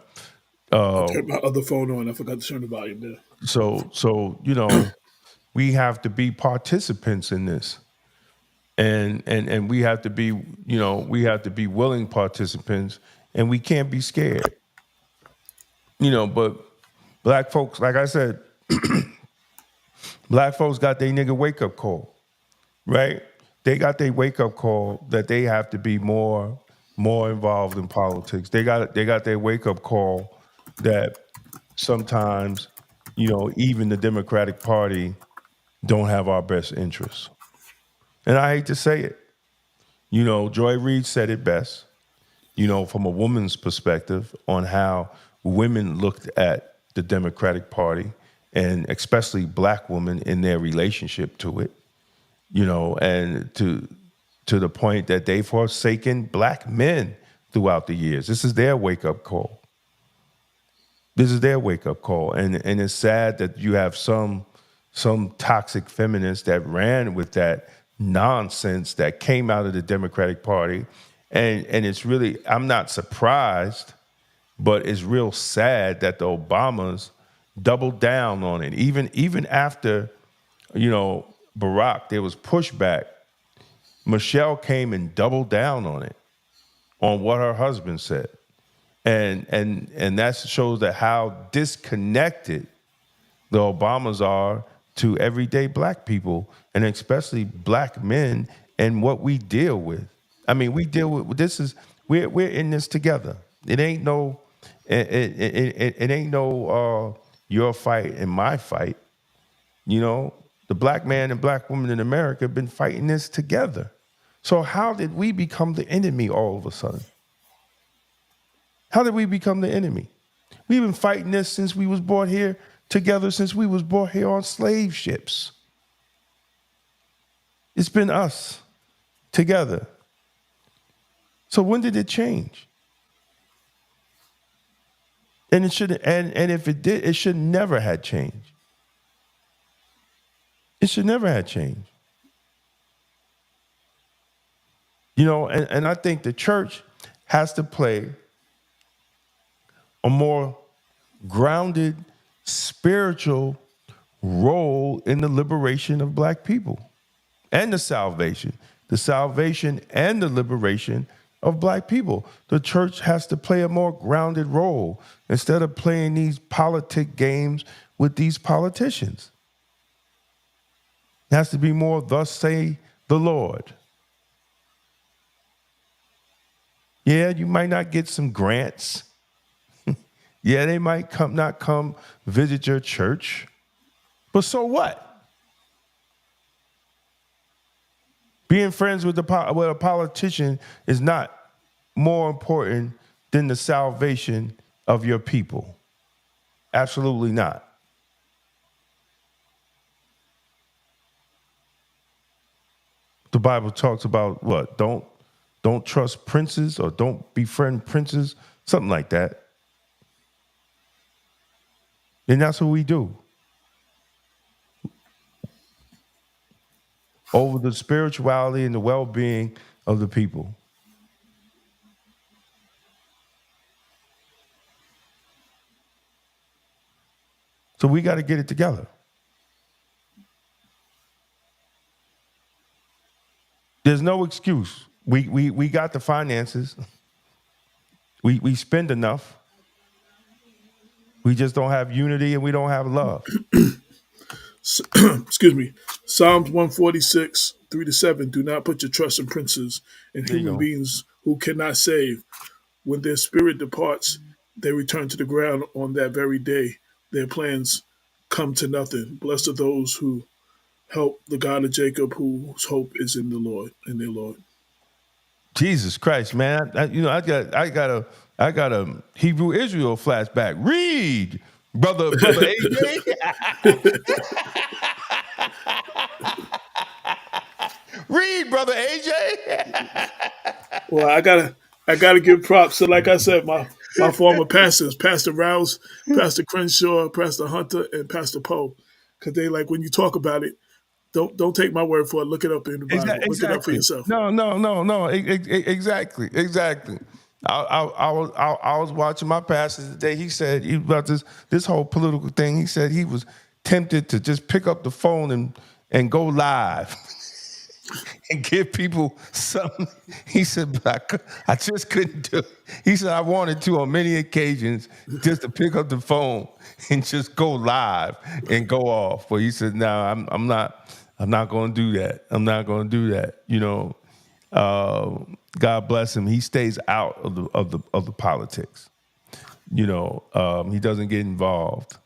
I turned my other phone on. I forgot to turn the volume down. So you know, we have to be participants in this, and we have to be, you know, we have to be willing participants, and we can't be scared. You know, but black folks, like I said, black folks got their nigga wake up call, right? They got their wake up call that they have to be more involved in politics. They got their wake up call that sometimes, you know, even the Democratic Party don't have our best interests. And I hate to say it. You know, Joy Reid said it best, you know, from a woman's perspective on how women looked at the Democratic Party and especially black women in their relationship to it, you know, and to the point that they've forsaken black men throughout the years. This is their wake-up call. This is their wake-up call. And it's sad that you have some toxic feminists that ran with that nonsense that came out of the Democratic Party. And it's really, I'm not surprised, but it's real sad that the Obamas doubled down on it. Even after, you know, Barack, there was pushback. Michelle came and doubled down on it, on what her husband said. And that shows that how disconnected the Obamas are to everyday black people, and especially black men, and what we deal with. I mean, we deal with this is we're in this together. It ain't no it ain't no your fight and my fight. You know, the black man and black woman in America have been fighting this together. So how did we become the enemy all of a sudden? How did we become the enemy? We've been fighting this since we was brought here together, since we was brought here on slave ships. It's been us together. So when did it change? And it should, and if it did, it should never had changed. It should never have changed. You know, and I think the church has to play a more grounded, spiritual role in the liberation of black people and the salvation and the liberation of black people. The church has to play a more grounded role instead of playing these politic games with these politicians. It has to be more, thus say the Lord. Yeah, you might not get some grants. Yeah, they might not come visit your church. But so what? Being friends with a politician is not more important than the salvation of your people. Absolutely not. The Bible talks about what? Don't trust princes, or don't befriend princes, something like that. And that's what we do. Over the spirituality and the well-being of the people. So we got to get it together. There's no excuse. We got the finances. We spend enough. We just don't have unity and we don't have love. Excuse me. Psalms 146, 3-7. Do not put your trust in princes and There you human go. beings who cannot save. When their spirit departs, they return to the ground on that very day. Their plans come to nothing. Blessed are those who help the God of Jacob, whose hope is in the Lord, in their Lord. Jesus Christ, man! I got a Hebrew Israel flashback. Read, brother AJ. Read, brother AJ. Well, I gotta give props. So, like I said, my former pastors, Pastor Rouse, Pastor Crenshaw, Pastor Hunter, and Pastor Poe, because they like when you talk about it. Don't take my word for it. Look it up in the Bible. Look it up for Exactly. yourself. No. Exactly. I was watching my pastor today. He said about this whole political thing. He said he was tempted to just pick up the phone and go live and give people something. He said, but I just couldn't do it. He said I wanted to on many occasions just to pick up the phone and just go live and go off. But he said, no, I'm not going to do that. I'm not going to do that. God bless him. He stays out of the politics. He doesn't get involved.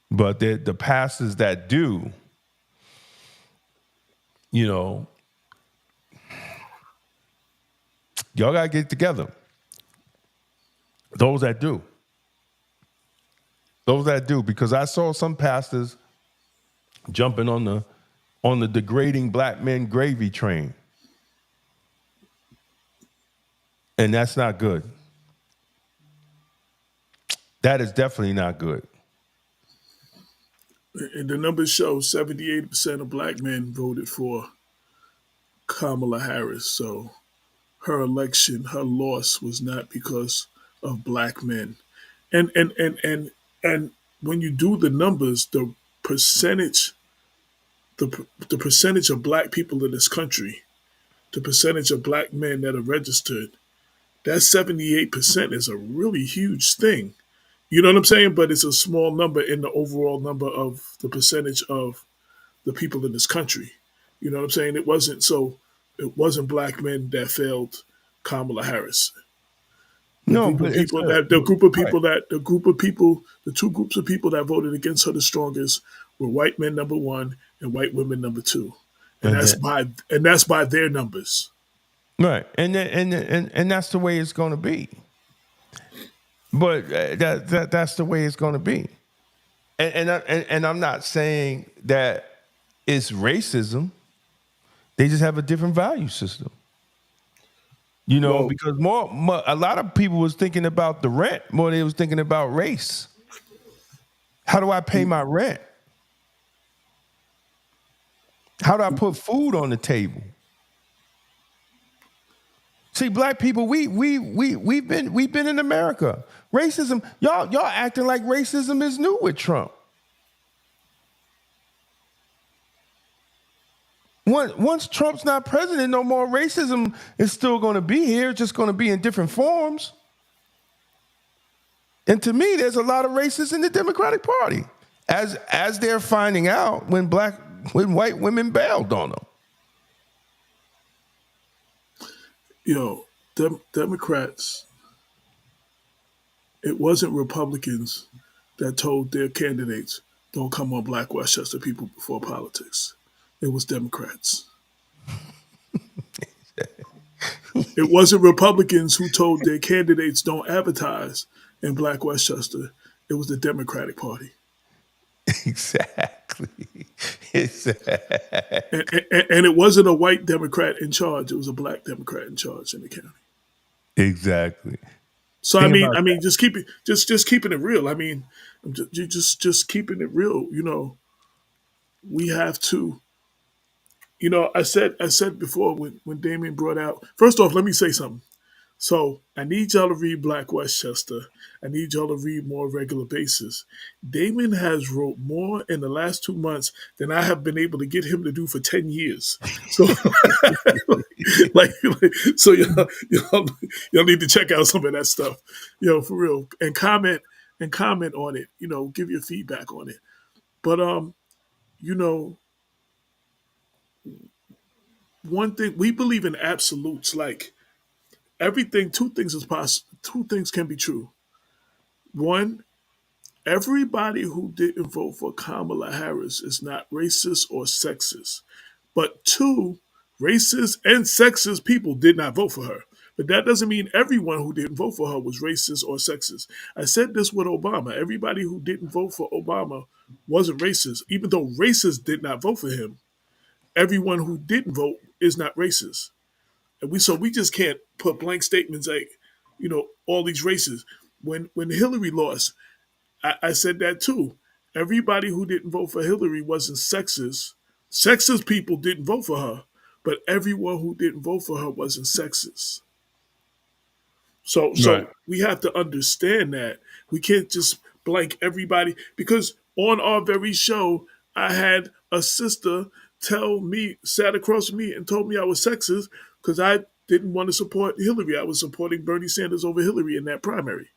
But the pastors that do, y'all got to get together. Those that do, because I saw some pastors jumping on the degrading black men gravy train. And that's not good. That is definitely not good. And the numbers show 78% of black men voted for Kamala Harris. So her election, her loss was not because of black men. And when you do the numbers, percentage the percentage of black people in this country, the percentage of black men that are registered, that 78% is a really huge thing. You know what I'm saying? But it's a small number in the overall number of the percentage of the people in this country. You know what I'm saying? It wasn't black men that failed Kamala Harris. The No, group but of it's people good. that the group of Right. people that the two groups of people that voted against her the strongest were white men number one and white women number two. And And that's by their numbers. right. And that's the way it's going to be. But that's the way it's going to be. And I'm not saying that it's racism. They just have a different value system. Well, Because a lot of people was thinking about the rent more than they was thinking about race. How do I pay my rent? How do I put food on the table? See, black people, we've been in America. Racism, y'all acting like racism is new with Trump. Once Trump's not president no more, racism is still going to be here, just going to be in different forms. And to me, there's a lot of racists in the Democratic Party, as they're finding out when white women bailed on them. Democrats, it wasn't Republicans that told their candidates, don't come on black Westchester people before politics. It was Democrats. It wasn't Republicans who told their candidates, don't advertise in black Westchester. It was the Democratic Party. Exactly. And it wasn't a white Democrat in charge. It was a black Democrat in charge in the county. Exactly. So Think about just keeping it real. I mean, just keeping it real. We have to. I said before when Damien brought out. First off, let me say something. So I need y'all to read Black Westchester. I need y'all to read more regular basis. Damon has wrote more in the last 2 months than I have been able to get him to do for 10 years. So, so y'all need to check out some of that stuff, for real, and comment on it. Give your feedback on it. But you know, one thing we believe in absolutes, like everything. Two things is possible. Two things can be true. One, everybody who didn't vote for Kamala Harris is not racist or sexist. But two, racist and sexist people did not vote for her. But that doesn't mean everyone who didn't vote for her was racist or sexist. I said this with Obama. Everybody who didn't vote for Obama wasn't racist. Even though racists did not vote for him, everyone who didn't vote is not racist. And we just can't put blank statements like, all these races. When Hillary lost, I said that too. Everybody who didn't vote for Hillary wasn't sexist. Sexist people didn't vote for her, but everyone who didn't vote for her wasn't sexist. So right. so we have to understand that we can't just blank everybody because on our very show, I had a sister sat across from me and told me I was sexist because I didn't want to support Hillary. I was supporting Bernie Sanders over Hillary in that primary.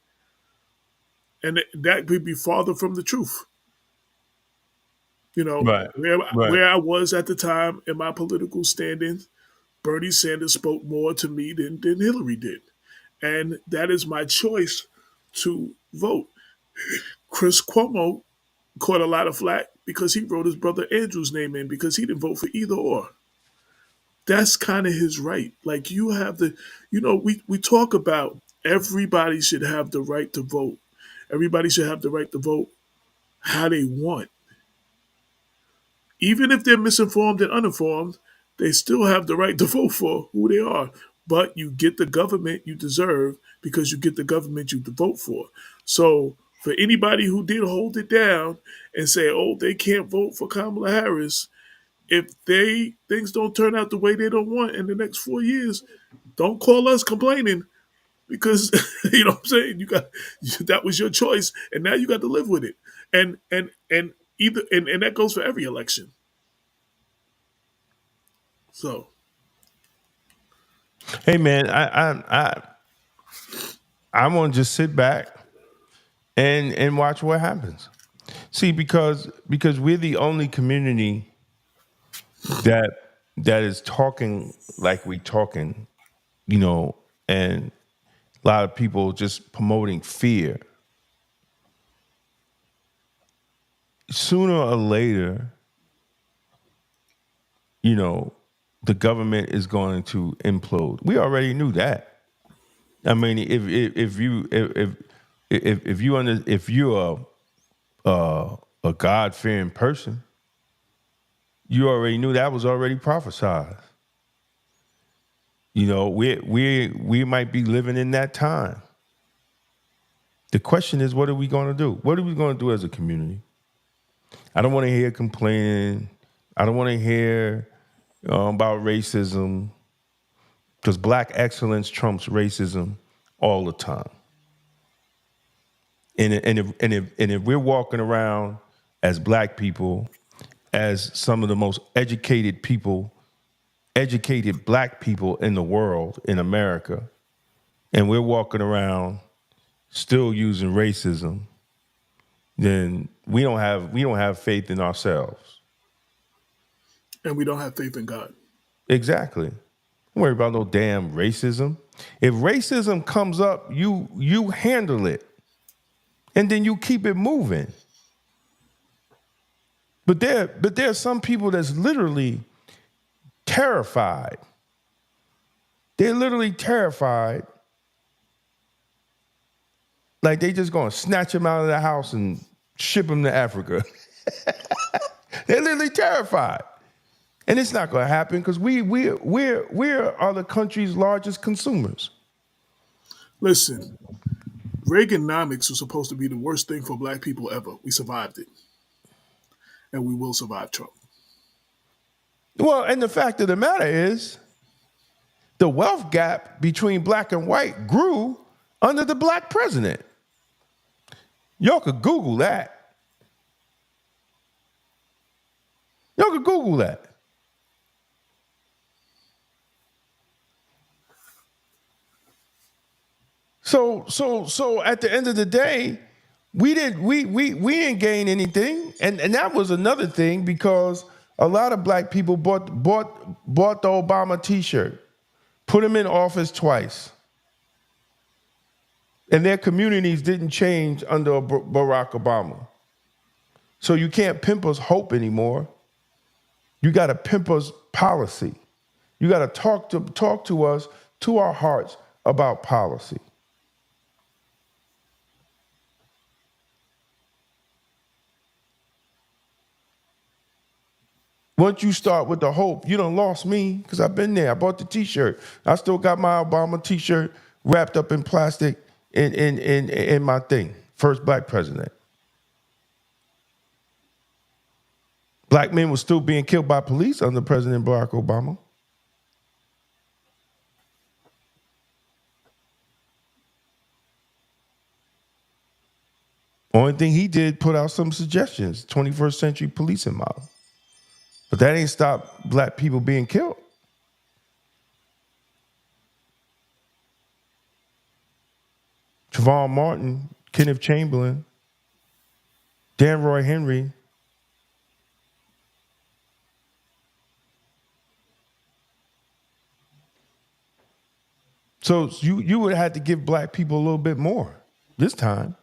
And that could be farther from the truth. Right. Right. Where I was at the time in my political standings, Bernie Sanders spoke more to me than Hillary did. And that is my choice to vote. Chris Cuomo caught a lot of flack because he wrote his brother Andrew's name in because he didn't vote for either or. That's kind of his right. Like you have we talk about everybody should have the right to vote. Everybody should have the right to vote how they want. Even if they're misinformed and uninformed, they still have the right to vote for who they are. But you get the government you deserve because you get the government you to vote for. So for anybody who did hold it down and say, oh, they can't vote for Kamala Harris, if things don't turn out the way they don't want in the next 4 years, don't call us complaining because you know what I'm saying. You got that was your choice, and now you got to live with it. And either and that goes for every election. So Hey man, I want to just sit back and watch what happens. See, because we're the only community that that is talking like we talking, and a lot of people just promoting fear. Sooner or later, the government is going to implode. We already knew that. I mean, if you're a God fearing person, you already knew that was already prophesied. We might be living in that time. The question is, what are we going to do? What are we going to do as a community? I don't want to hear complaining. I don't want to hear about racism because black excellence trumps racism all the time. And if we're walking around as black people, as some of the most educated black people in the world, in America, and we're walking around still using racism, then we don't have faith in ourselves. and we don't have faith in God. Exactly. Don't worry about no damn racism. If racism comes up, you handle it. And then you keep it moving. But there are some people that's literally terrified. They're literally terrified. Like they just gonna snatch them out of the house and ship them to Africa. They're literally terrified. And it's not gonna happen because we are the country's largest consumers. Listen, Reaganomics was supposed to be the worst thing for black people ever. We survived it, and we will survive Trump. Well, and the fact of the matter is, the wealth gap between black and white grew under the black president. Y'all could Google that. Y'all could Google that. So at the end of the day, we didn't gain anything. And that was another thing, because a lot of black people bought the Obama t-shirt, put him in office twice. And their communities didn't change under Barack Obama. So you can't pimp us hope anymore. You got to pimp us policy. You got to talk to us, to our hearts, about policy. Once you start with the hope, you done lost me, because I've been there. I bought the t-shirt. I still got my Obama t-shirt wrapped up in plastic in my thing. First black president. Black men were still being killed by police under President Barack Obama. Only thing he did, put out some suggestions, 21st century policing model. But that ain't stopped black people being killed. Trayvon Martin, Kenneth Chamberlain, Dan Roy Henry. So you would have to give black people a little bit more this time.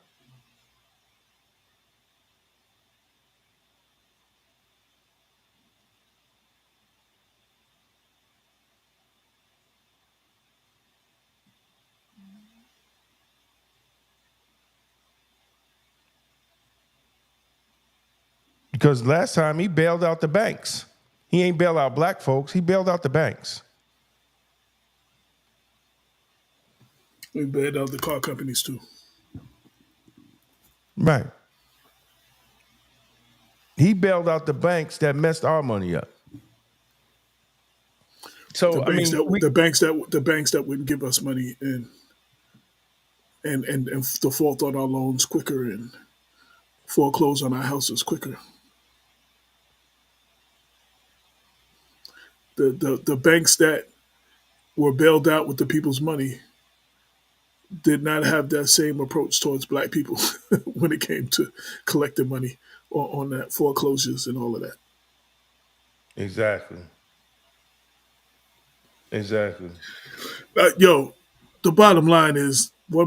Because last time he bailed out the banks. He ain't bailed out black folks, he bailed out the banks. We bailed out the car companies too. Right. He bailed out the banks that messed our money up. So the banks that wouldn't give us money and default on our loans quicker and foreclose on our houses quicker. The banks that were bailed out with the people's money did not have that same approach towards black people when it came to collecting money on that foreclosures and all of that. Exactly. The bottom line is, we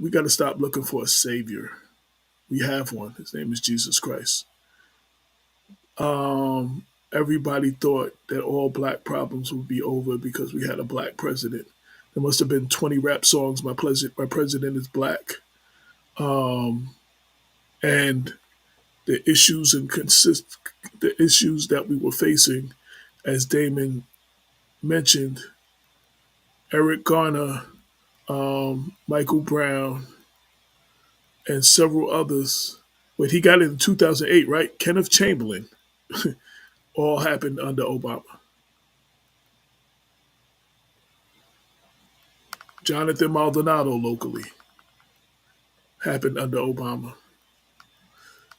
got to stop looking for a savior. We have one. His name is Jesus Christ. Everybody thought that all black problems would be over because we had a black president. There must have been 20 rap songs, My President is Black. And the issues the issues that we were facing, as Damon mentioned, Eric Garner, Michael Brown, and several others. But he got it in 2008, right? Kenneth Chamberlain, all happened under Obama. Jonathan Maldonado locally happened under Obama.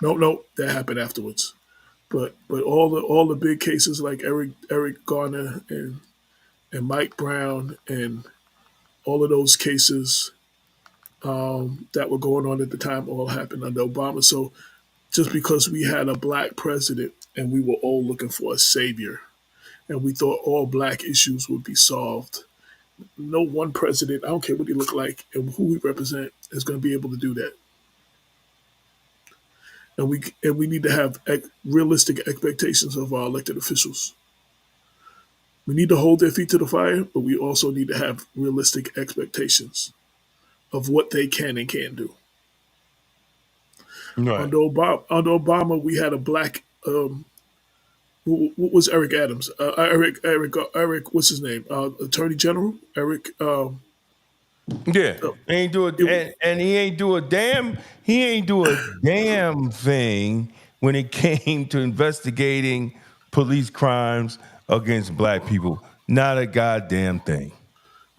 No, that happened afterwards. But all the big cases like Eric Garner and Mike Brown and all of those cases that were going on at the time all happened under Obama. So just because we had a black president and we were all looking for a savior and we thought all black issues would be solved, no one president, I don't care what he look like and who he represent, is going to be able to do that. And we need to have realistic expectations of our elected officials. We need to hold their feet to the fire, but we also need to have realistic expectations of what they can and can't do. Right. Under Obama, we had a black. What was Eric Adams? Eric. What's his name? Attorney General Eric. Yeah, So ain't do it, it, and he ain't do a damn thing when it came to investigating police crimes against black people. Not a goddamn thing.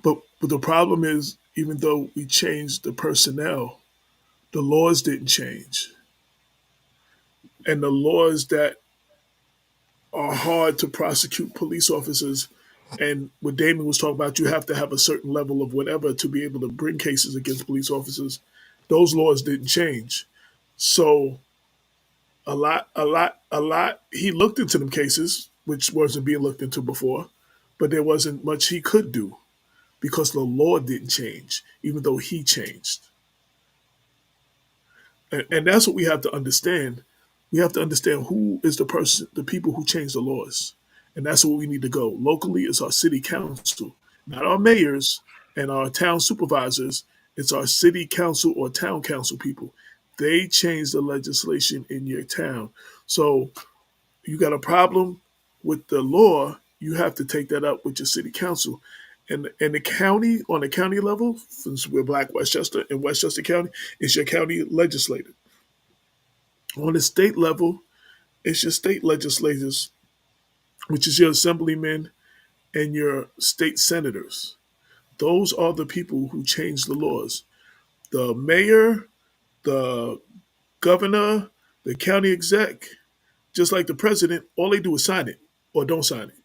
but the problem is, even though we changed the personnel, the laws didn't change, and the laws that are hard to prosecute police officers. And what Damon was talking about, you have to have a certain level of whatever to be able to bring cases against police officers. Those laws didn't change. So a lot. He looked into them cases, which wasn't being looked into before, but there wasn't much he could do because the law didn't change, even though he changed. And that's what we have to understand. We have to understand who is the person, the people who change the laws, and that's where we need to go. Locally, it's our city council, not our mayors and our town supervisors. It's our city council or town council people. They change the legislation in your town. So you got a problem with the law, you have to take that up with your city council. And the county, on the county level, since we're Black Westchester in Westchester County, it's your county legislator. On the state level, it's your state legislators, which is your assemblymen and your state senators. Those are the people who change the laws. The mayor, the governor, the county exec, just like the president, all they do is sign it or don't sign it.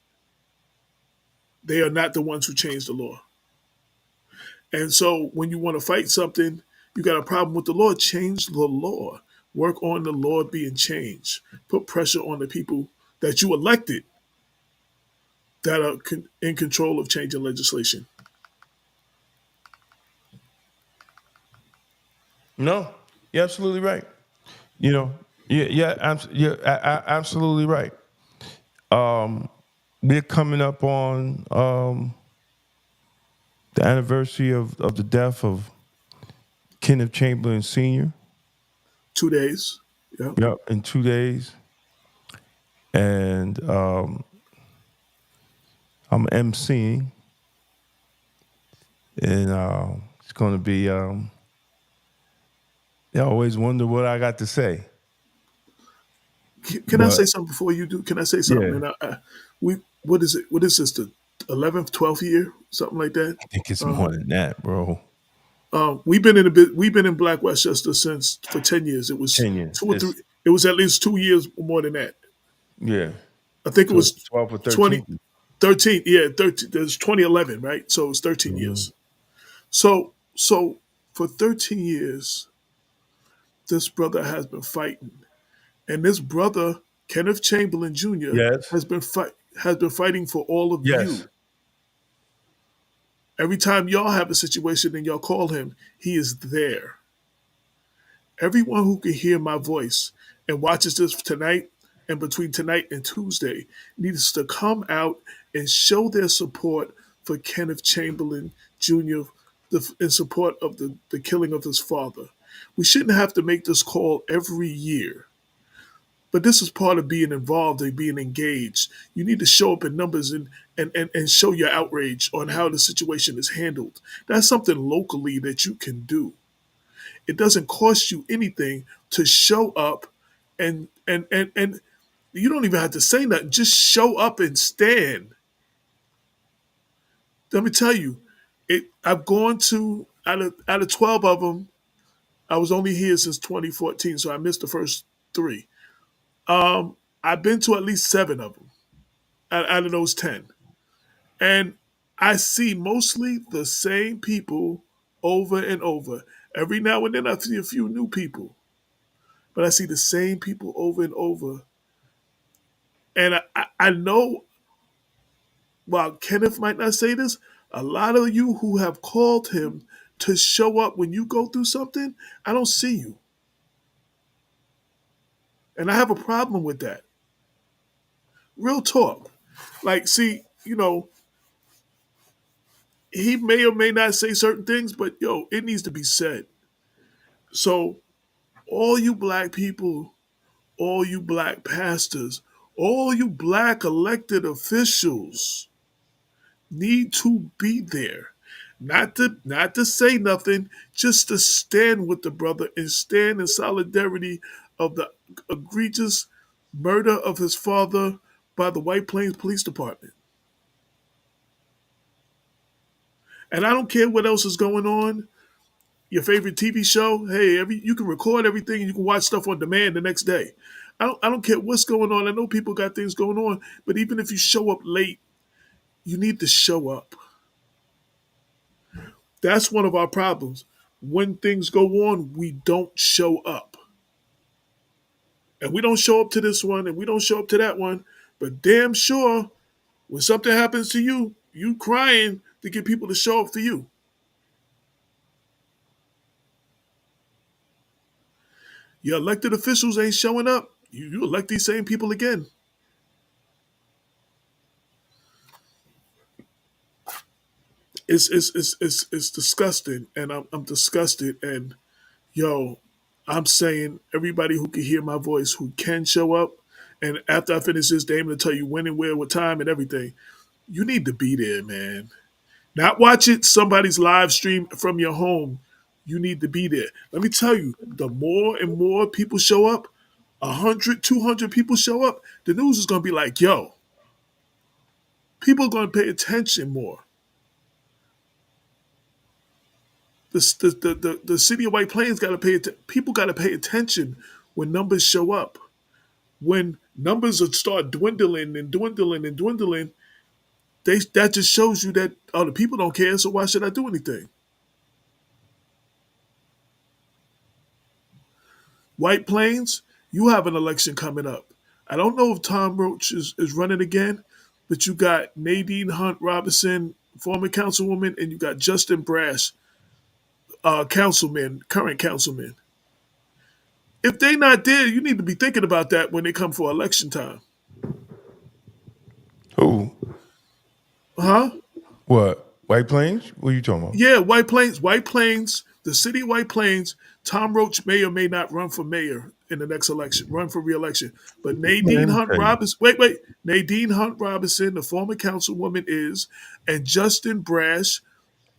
They are not the ones who change the law. And so when you want to fight something, you got a problem with the law, change the law. Work on the law being changed. Put pressure on the people that you elected that are in control of changing legislation. No, you're absolutely right. You know, absolutely right. We're coming up on the anniversary of the death of Kenneth Chamberlain Sr. 2 days. Yeah. Yep, in 2 days. And I'm emceeing, and it's going to be. I always wonder what I got to say, Can I but say something before you do? Can I say something? yeah, And we, what is it? What is this? The 11th, 12th year, something like that. I think it's more than that, bro. We've been in a bit. We've been in Black Westchester since for 10 years. It was 10 years. 2 or 3. It was at least 2 years more than that. Yeah, I think it so was 12 or 13. 2013. Yeah, 13. There's 2011, right? So it's 13 Mhm. years. So for 13 years, this brother has been fighting, and this brother Kenneth Chamberlain Jr. Yes, has been fighting for all of yes. you. Every time y'all have a situation and y'all call him, he is there. Everyone who can hear my voice and watches this tonight and between tonight and Tuesday needs to come out and show their support for Kenneth Chamberlain Jr. In support of the killing of his father. We shouldn't have to make this call every year. But this is part of being involved and being engaged. You need to show up in numbers and show your outrage on how the situation is handled. That's something locally that you can do. It doesn't cost you anything to show up and you don't even have to say nothing. Just show up and stand. Let me tell you, I've gone to out of 12 of them. I was only here since 2014, so I missed the first three. I've been to at least seven of them out of those 10, and I see mostly the same people over and over. Every now and then I see a few new people, but I see the same people over and over. And I know, while Kenneth might not say this, a lot of you who have called him to show up when you go through something, I don't see you. And I have a problem with that. Real talk. Like, see, he may or may not say certain things, but yo, it needs to be said. So, all you black people, all you black pastors, all you black elected officials need to be there. not to say nothing, just to stand with the brother and stand in solidarity of the egregious murder of his father by the White Plains Police Department. And I don't care what else is going on. Your favorite TV show, hey, you can record everything and you can watch stuff on demand the next day. I don't care what's going on. I know people got things going on, but even if you show up late, you need to show up. That's one of our problems. When things go on, we don't show up. And we don't show up to this one and we don't show up to that one. But damn sure, when something happens to you, you crying to get people to show up for you. Your elected officials ain't showing up. You elect these same people again. It's disgusting, and I'm disgusted. And yo, I'm saying everybody who can hear my voice, who can show up, and after I finish this, Damon will tell you when and where, what time, and everything. You need to be there, man. Not watch it somebody's live stream from your home. You need to be there. Let me tell you, the more and more people show up, 100, 200 people show up, the news is going to be like, yo, people are going to pay attention more. The city of White Plains got to people got to pay attention when numbers show up. When numbers start dwindling and dwindling and dwindling, that just shows you that the people don't care. So why should I do anything? White Plains, you have an election coming up. I don't know if Tom Roach is running again, but you got Nadine Hunt Robinson, former councilwoman, and you got Justin Brash, current councilman. If they not there, you need to be thinking about that when they come for election time. Who? Huh? What? White Plains? What are you talking about? Yeah, White Plains, the city of White Plains. Tom Roach may or may not run for mayor in the next election, run for re-election. But Nadine Man, Hunt Robinson, Nadine Hunt Robinson, the former councilwoman is, and Justin Brash,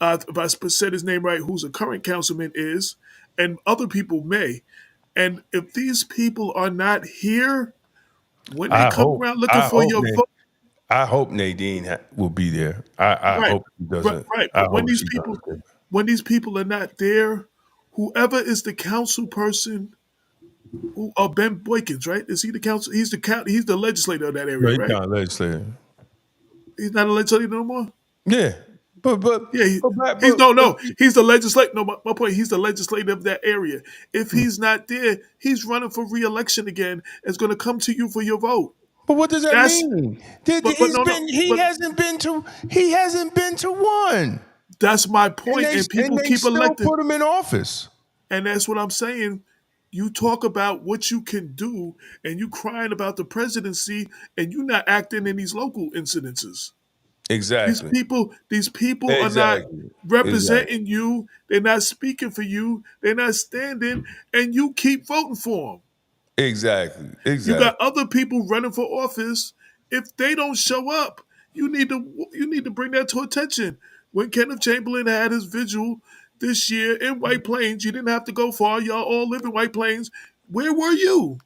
if I said his name right, who's a current councilman is, and other people may. And if these people are not here, when they come around looking for your vote, I hope Nadine will be there. I right, hope she doesn't. right. I But hope she does. when these people are not there, whoever is the council person, Ben Boykins, right? Is he the council? He's the legislator of that No, area, he's right? not legislator. He's not a legislator no more. Yeah, but Yeah, but, but he's the legislator. No, my point, he's the legislator of that area. If he's not there, he's running for re-election again. It's going to come to you for your vote. But what does that That's mean? but no, He but hasn't been to one, that's my point. And and people they keep still electing, put him in office. and that's what I'm saying. You talk about what you can do, and you crying about the presidency, and you not acting in these local incidences. Exactly. These people are not Exactly. Exactly. representing you. They're not speaking for you. They're not standing, and you keep voting for them. Exactly. You got Exactly. other people running for office. If they don't show up, you need to bring that to attention. When Kenneth Chamberlain had his vigil this year in White Plains, you didn't have to go far. Y'all all live in White Plains. Where were you?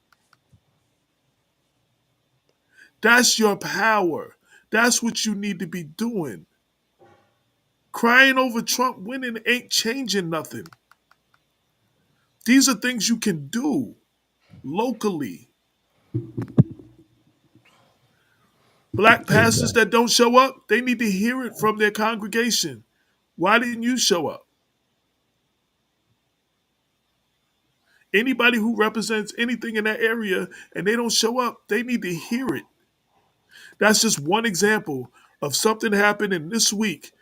That's your power. That's what you need to be doing. Crying over Trump winning ain't changing nothing. These are things you can do locally. Black pastors Exactly. that don't show up, they need to hear it from their congregation. Why didn't you show up? Anybody who represents anything in that area and they don't show up, they need to hear it. That's just one example of something happening this week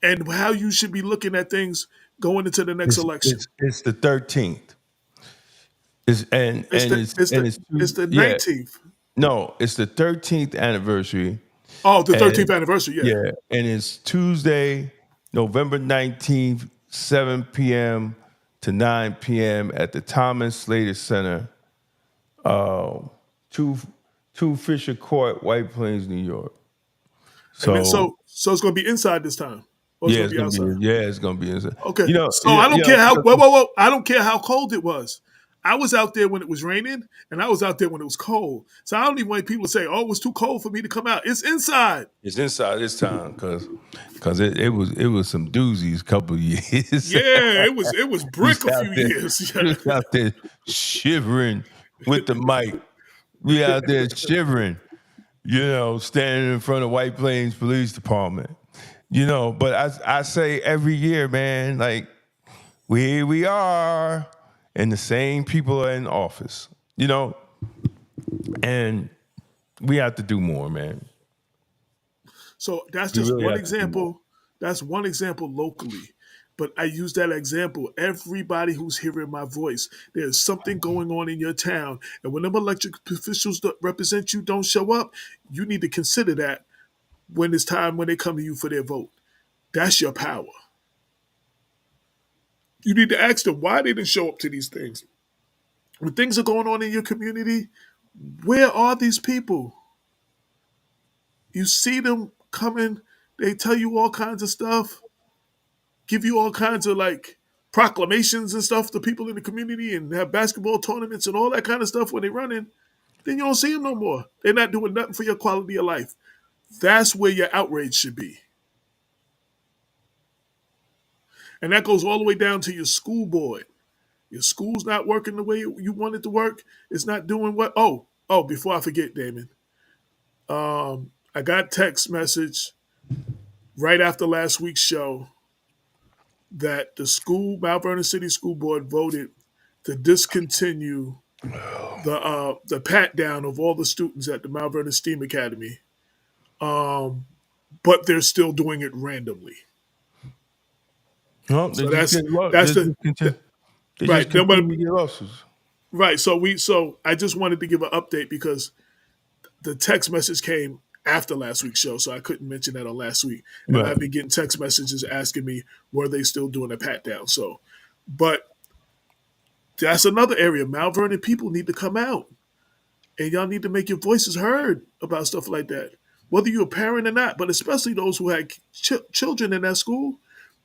and how you should be looking at things going into the next election. It's the 13th. It's It's the it's and the it's it's two, the yeah. 19th. No, it's the 13th anniversary. Oh, the 13th And anniversary, yeah. yeah, and it's Tuesday, November 19th, 7 p.m. to 9 p.m. at the Thomas Slater Center, uh, two Fisher Court, White Plains, New York. And then, So so it's going to be inside this time. or it's Yeah, gonna it's be gonna be. outside? Yeah, it's gonna be inside. Okay, You know, so I don't care how. because Whoa, whoa, whoa! I don't care how cold it was. I was out there when it was raining, and I was out there when it was cold. So I don't even want people to say, "Oh, it was too cold for me to come out." It's inside. it's inside this time because it was some doozies a couple of years. Yeah, it was we brick was a out few there, years. we was out there shivering with the mic. We out there shivering, standing in front of White Plains Police Department. But I say every year, man, like here we are, and the same people are in office, and we have to do more, man. So that's We just really one have to do more. example. That's one example locally. But I use that example. Everybody who's hearing my voice, there's something going on in your town. And when them elected officials that represent you don't show up, you need to consider that when it's time when they come to you for their vote. That's your power. You need to ask them why they didn't show up to these things. When things are going on in your community, where are these people? You see them coming, they tell you all kinds of stuff, give you all kinds of like proclamations and stuff to people in the community and have basketball tournaments and all that kind of stuff when they're running, then you don't see them no more. They're not doing nothing for your quality of life. That's where your outrage should be. And that goes all the way down to your school board. Your school's not working the way you want it to work. It's not doing what. Before I forget, Damon, I got text message right after last week's show that the Mount Vernon City School Board voted to discontinue the pat down of all the students at the Mount Vernon STEAM Academy, but they're still doing it randomly. No, they So just get lost. that's the They just right. continue to get losses. Right. So I just wanted to give an update because the text message came after last week's show, so I couldn't mention that on last week. And Right. I've been getting text messages asking me were they still doing a pat down. So, but that's another area. Mount Vernon people need to come out, and y'all need to make your voices heard about stuff like that, whether you're a parent or not. But especially those who had children in that school.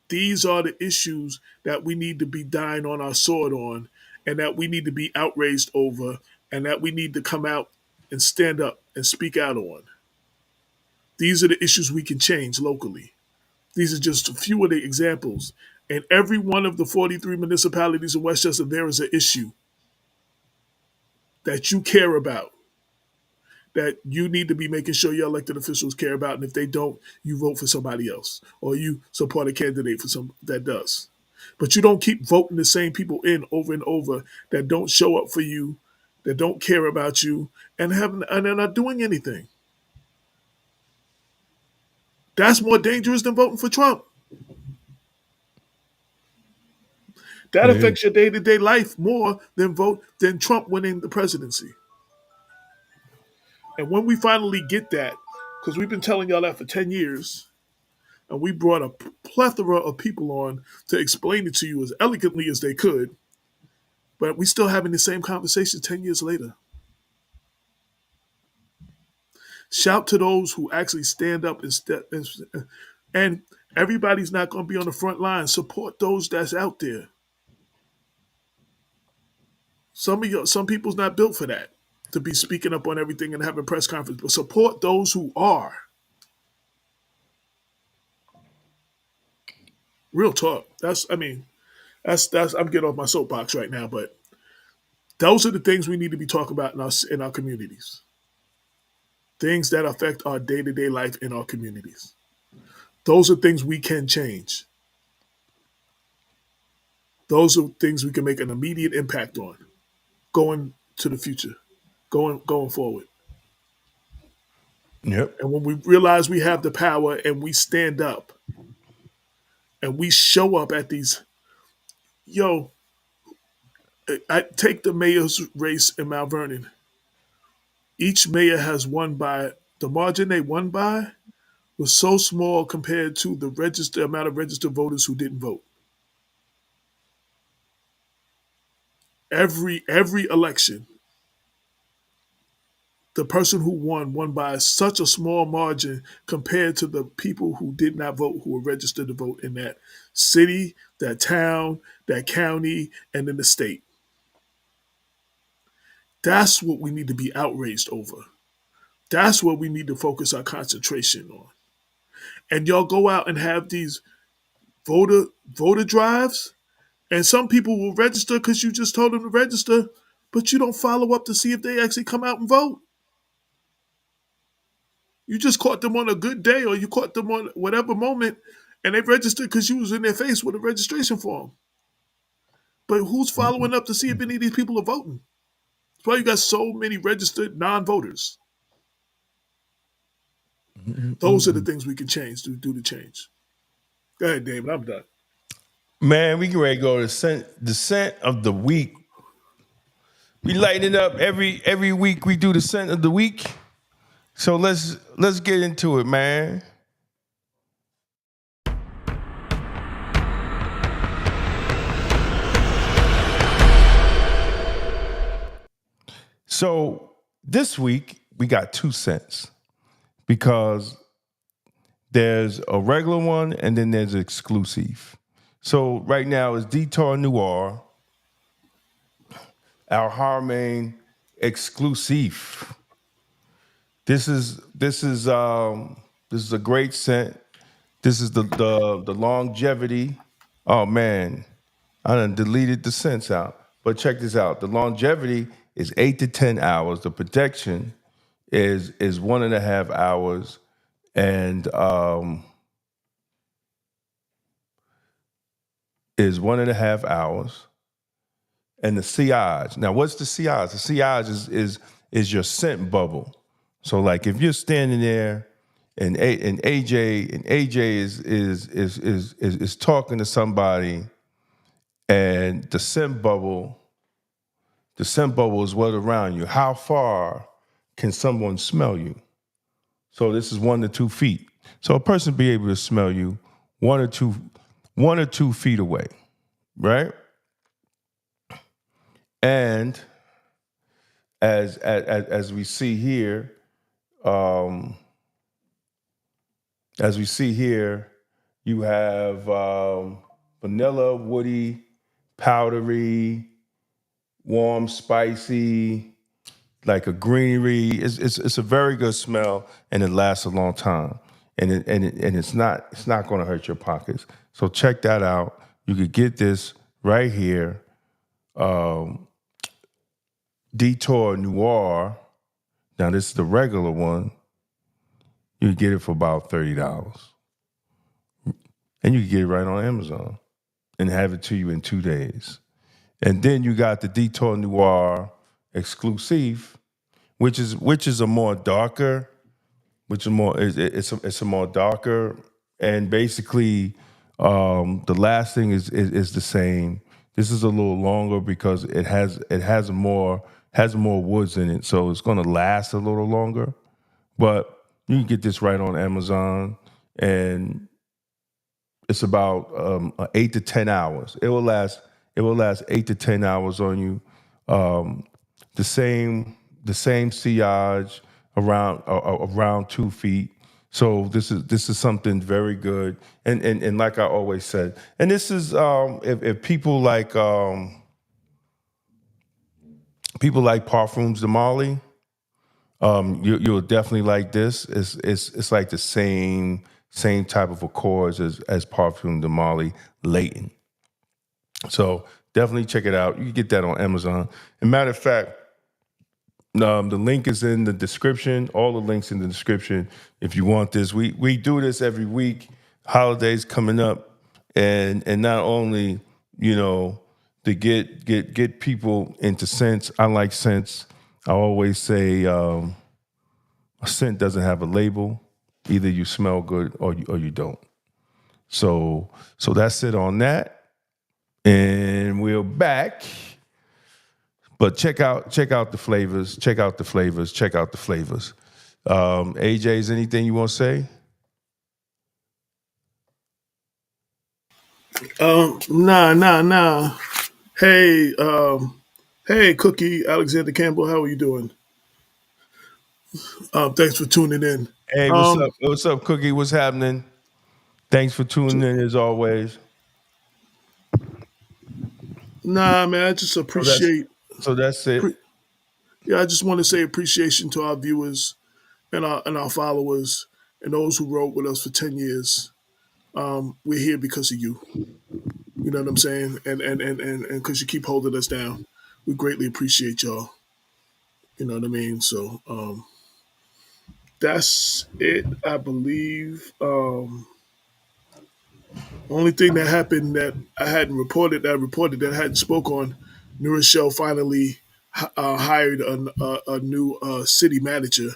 These are the issues that we need to be dying on our sword on, and that we need to be outraged over, and that we need to come out and stand up and speak out on. These are the issues we can change locally. These are just a few of the examples. In every one of the 43 municipalities in Westchester, there is an issue that you care about, that you need to be making sure your elected officials care about. And if they don't, you vote for somebody else or you support a candidate for some that does. But you don't keep voting the same people in over and over that don't show up for you, that don't care about you, and they're not doing anything. That's more dangerous than voting for Trump. That It is. affects your day to day life more than Trump winning the presidency. And when we finally get that, because we've been telling y'all that for 10 years, and we brought a plethora of people on to explain it to you as elegantly as they could, but we still having the same conversation 10 years later. Shout to those who actually stand up and everybody's not going to be on the front line. Support those that's out there. Some people's not built for that, to be speaking up on everything and having press conferences, but support those who are. Real talk. That's I'm getting off my soapbox right now, but those are the things we need to be talking about in our communities. Things that affect our day to day life in our communities. Those are things we can change. Those are things we can make an immediate impact on going to the future, going forward. Yep. And when we realize we have the power and we stand up and we show up at these, yo, I take the mayor's race in Mount Vernon. Each mayor has won by the margin they won by was so small compared to the amount of registered voters who didn't vote. Every election, the person who won by such a small margin compared to the people who did not vote, who were registered to vote in that city, that town, that county, and in the state. That's what we need to be outraged over. That's what we need to focus our concentration on. And y'all go out and have these voter drives, and some people will register because you just told them to register, but you don't follow up to see if they actually come out and vote. You just caught them on a good day, or you caught them on whatever moment, and they registered because you was in their face with a registration form. But who's following up to see if any of these people are voting? That's why you got so many registered non-voters. Those are the things we can change to do the change. Go ahead, David. I'm done. Man, we can ready to go to the scent of the week. We lighten it up every week. We do the scent of the week. So let's get into it, man. So this week we got 2 cents because there's a regular one and then there's an exclusive. So right now it's Detour Noir, our Harmain exclusive. This is a great scent. This is the longevity. Oh man, I done deleted the scents out. But check this out. The longevity is 8 to 10 hours. The protection is 1.5 hours, and is 1.5 hours. And the sillage. Now, what's the sillage? The sillage is your scent bubble. So, like, if you're standing there, and AJ is talking to somebody, and the scent bubble is what around you. How far can someone smell you? So this is 1 to 2 feet. So a person be able to smell you 1 or 2 feet away, right? And as we see here, you have vanilla, woody, powdery, warm, spicy, like a greenery. It's a very good smell, and it lasts a long time. And it's not going to hurt your pockets. So check that out. You could get this right here. Detour Noir. Now this is the regular one. You can get it for about $30. And you can get it right on Amazon and have it to you in 2 days. And then you got the Detour Noir exclusive, which is a more darker, it's a more darker, and basically the lasting is the same. This is a little longer because it has more woods in it, so it's going to last a little longer. But you can get this right on Amazon, and it's about 8 to 10 hours. It will last 8 to 10 hours on you. The same sillage around 2 feet. So this is something very good. And like I always said, and this is if people like Parfums de Mali, you'll definitely like this. It's like the same type of accords as Parfum de Mali latent. So definitely check it out. You can get that on Amazon. And matter of fact, the link is in the description. All the links in the description. If you want this, we do this every week. Holidays coming up, and not only to get people into scents. I like scents. I always say a scent doesn't have a label. Either you smell good or you don't. So that's it on that. And we're back. But check out the flavors. Check out the flavors. AJ, is anything you want to say? Nah. Hey, Cookie, Alexander Campbell, how are you doing? Thanks for tuning in. Hey, what's up? What's up, Cookie? What's happening? Thanks for tuning in as always. Nah, man, I just So that's appreciate. so that's it. Yeah, I just want to say appreciation to our viewers and our followers and those who rode with us for 10 years. We're here because of you. You know what I'm saying? And because you keep holding us down, we greatly appreciate y'all. You know what I mean? So that's it, I believe. Only thing that happened that I hadn't reported, that I hadn't spoke on, New Rochelle finally hired a new city manager.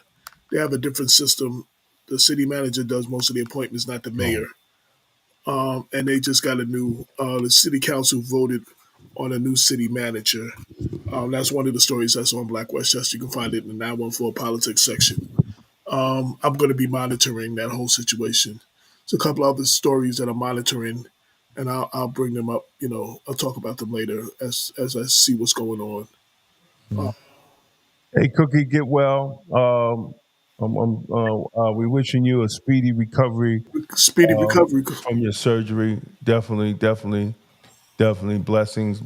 They have a different system. The city manager does most of the appointments, not the Oh, mayor. And they just got a new. The city council voted on a new city manager. That's one of the stories that's on Black Westchester. You can find it in the 914 politics section. I'm going to be monitoring that whole situation. There's a couple other stories that I'm monitoring, and I'll bring them up. You know, I'll talk about them later as I see what's going on. mm. Hey, Cookie, get well. We wishing you a speedy recovery Speedy recovery. from your surgery. Definitely blessings.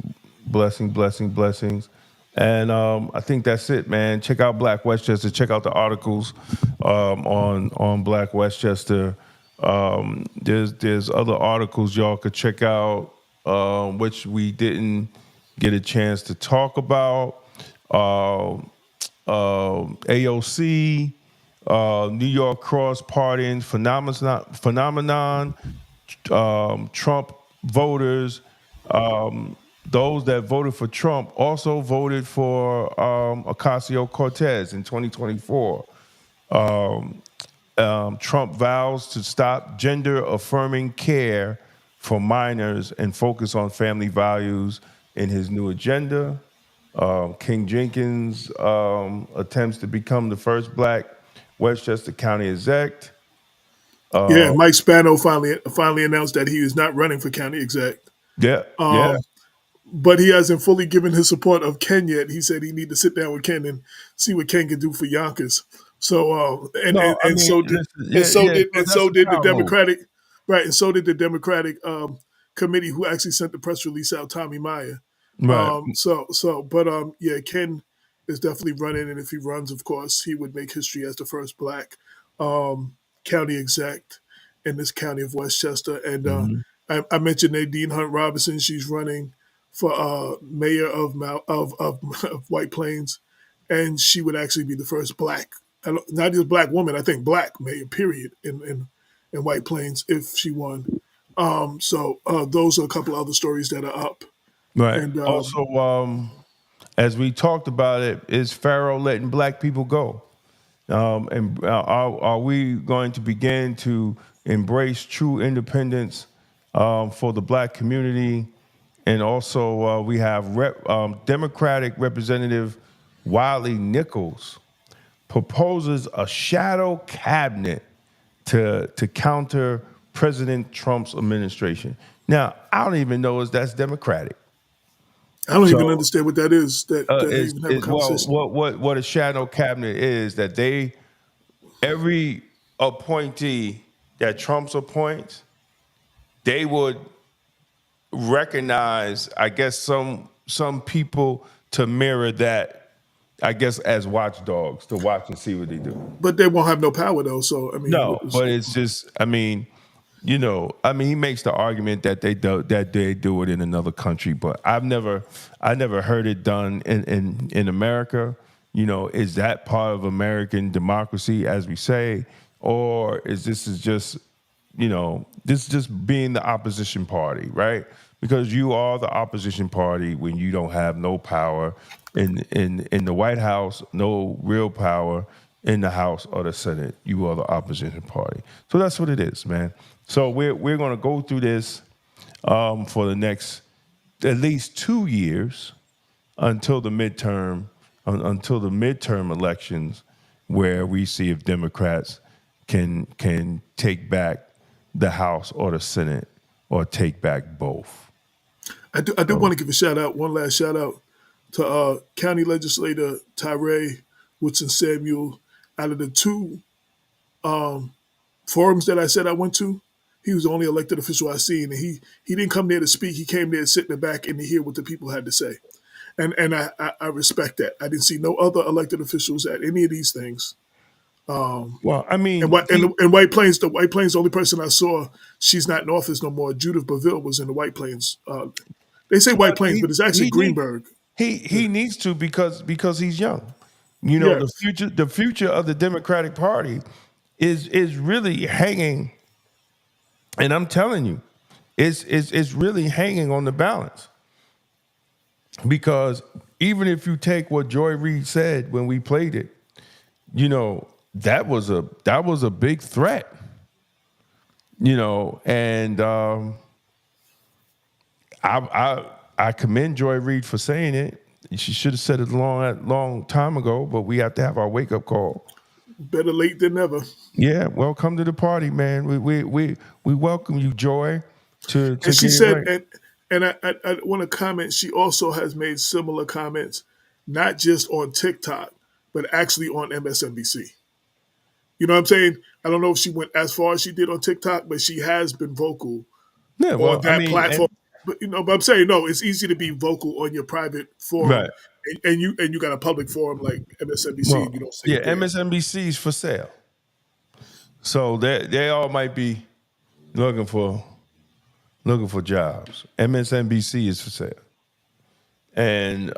And I think that's it, man. Check out Black Westchester. Check out the articles on Black Westchester. There's other articles y'all could check out, which we didn't get a chance to talk about. AOC, New York cross partying phenomenon, Trump voters, those that voted for Trump also voted for Ocasio-Cortez in 2024. Trump vows to stop gender-affirming care for minors and focus on family values in his new agenda. King Jenkins attempts to become the first Black Westchester County exec. Yeah, Mike Spano finally announced that he is not running for county exec. Yeah. But he hasn't fully given his support of Ken yet. He said he need to sit down with Ken and see what Ken can do for Yonkers. So No, I mean, listen, yeah. So that's so a did the power move, Democratic, right, and so did the Democratic committee who actually sent the press release out, Tommy Meyer. right? Yeah, Ken is definitely running, and if he runs, of course, he would make history as the first Black county exec in this county of Westchester. And Mhm. I mentioned Nadine Hunt Robinson; she's running for mayor of, of White Plains, and she would actually be the first Black, not just Black woman, I think Black mayor, period, in White Plains if she won. Those are a couple other stories that are up. Right. And Also, as we talked about it, is Pharaoh letting Black people go? And are we going to begin to embrace true independence for the Black community? And also, we have Democratic Representative Wiley Nichols proposes a shadow cabinet to counter President Trump's administration. Now, I don't even know if that's Democratic. I don't even So, understand what that is. That they even have a is well, conversation. what a shadow cabinet is that every appointee that Trump's appoints, they would recognize, I guess, some people to mirror that, I guess, as watchdogs to watch and see what they do. But they won't have no power though. So I mean, No, but it's just, I mean, he makes the argument that they do it in another country, but I never heard it done in America. Is that part of American democracy, as we say, or this is just being the opposition party, right? Because you are the opposition party when you don't have no power in the White House, no real power in the House or the Senate. You are the opposition party. So that's what it is, man. So we're going to go through this for the next at least 2 years until the midterm elections, where we see if Democrats can take back the House or the Senate or take back both. I do want to give a shout out, one last shout out to County Legislator Tyree Woodson Samuel out of the two forums that I said I went to, he was the only elected official I seen, and he didn't come there to speak. He came there to sit in the back and to hear what the people had to say, and I respect that. I didn't see no other elected officials at any of these things. Well, I mean, And White Plains, the only person I saw, she's not in office no more. Judith Baville was in the White Plains. They say White Plains, but it's actually Greenberg. He needs to because he's young. You know, Yes. the future of the Democratic Party is really hanging, and I'm telling you, it's really hanging on the balance. Because even if you take what Joy Reid said when we played it, you know, that was a big threat. You know, and I commend Joy Reid for saying it. She should have said it a long time ago, but we have to have our wake up call. Better late than never. Yeah, well, come to the party, man. We welcome you, Joy. To And she get it said, right. and I want to comment. She also has made similar comments, not just on TikTok, but actually on MSNBC. You know what I'm saying? I don't know if she went as far as she did on TikTok, but she has been vocal Yeah, well, on that I mean, platform. But I'm saying no. It's easy to be vocal on your private forum, right. and you got a public forum like MSNBC, Well, and you don't say yeah, it there. MSNBC is for sale, so they all might be looking for jobs. MSNBC is for sale, and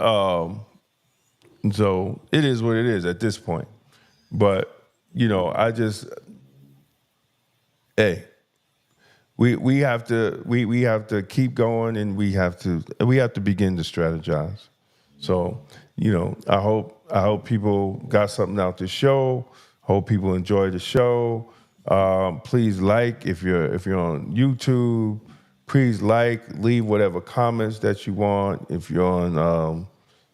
so it is what it is at this point. But you know, we have to keep going, and we have to begin to strategize. So, you know, I hope people got something out the show. Hope people enjoy the show. Please like if you're on YouTube. Please leave whatever comments that you want. If you're on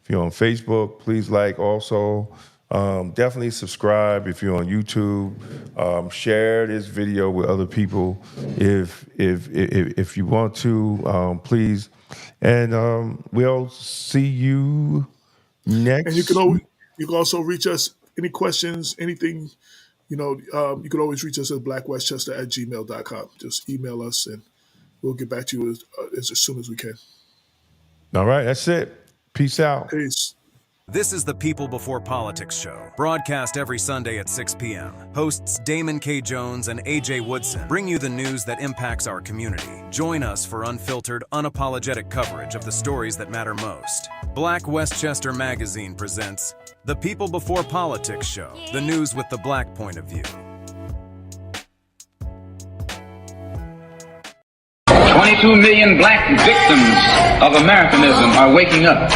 Facebook, please like also. Definitely subscribe if you're on YouTube. Share this video with other people if you want to. Please, and we'll see you next. And you can also reach us any questions, anything. You know, you can always reach us at blackwestchester@gmail.com. Just email us, and we'll get back to you as soon as we can. All right, that's it. Peace out. Peace. This is the People Before Politics show, broadcast every Sunday at 6 p.m. Hosts Damon K. Jones and AJ Woodson bring you the news that impacts our community. Join us for unfiltered, unapologetic coverage of the stories that matter most. Black Westchester Magazine presents the People Before Politics show, the news with the Black point of view. 22 million black victims of Americanism are waking up,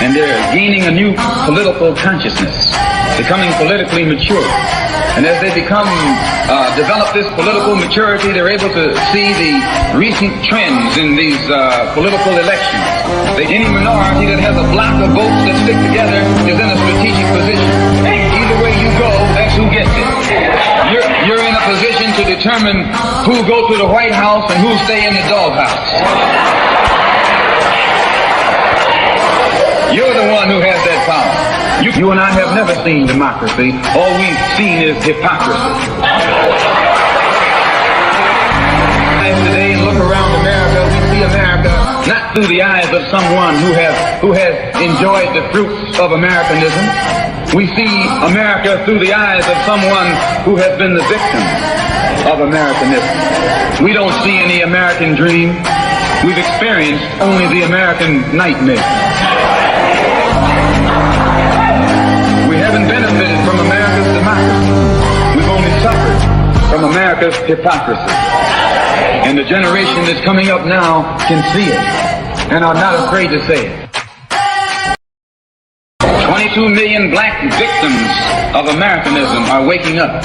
and they're gaining a new political consciousness, becoming politically mature. And as they develop this political maturity, they're able to see the recent trends in these political elections. Any minority that has a block of votes that stick together is in a strategic position. Either way you go, that's who gets it. You're in a position to determine who go to the White House and who stay in the doghouse. You're the one who has that power. You and I have never seen democracy. All we've seen is hypocrisy. Today, and look around America, we see America not through the eyes of someone who has enjoyed the fruits of Americanism. We see America through the eyes of someone who has been the victim of Americanism. We don't see any American dream. We've experienced only the American nightmare. We haven't benefited from America's democracy. We've only suffered from America's hypocrisy. And the generation that's coming up now can see it and are not afraid to say it. 22 million black victims of Americanism are waking up.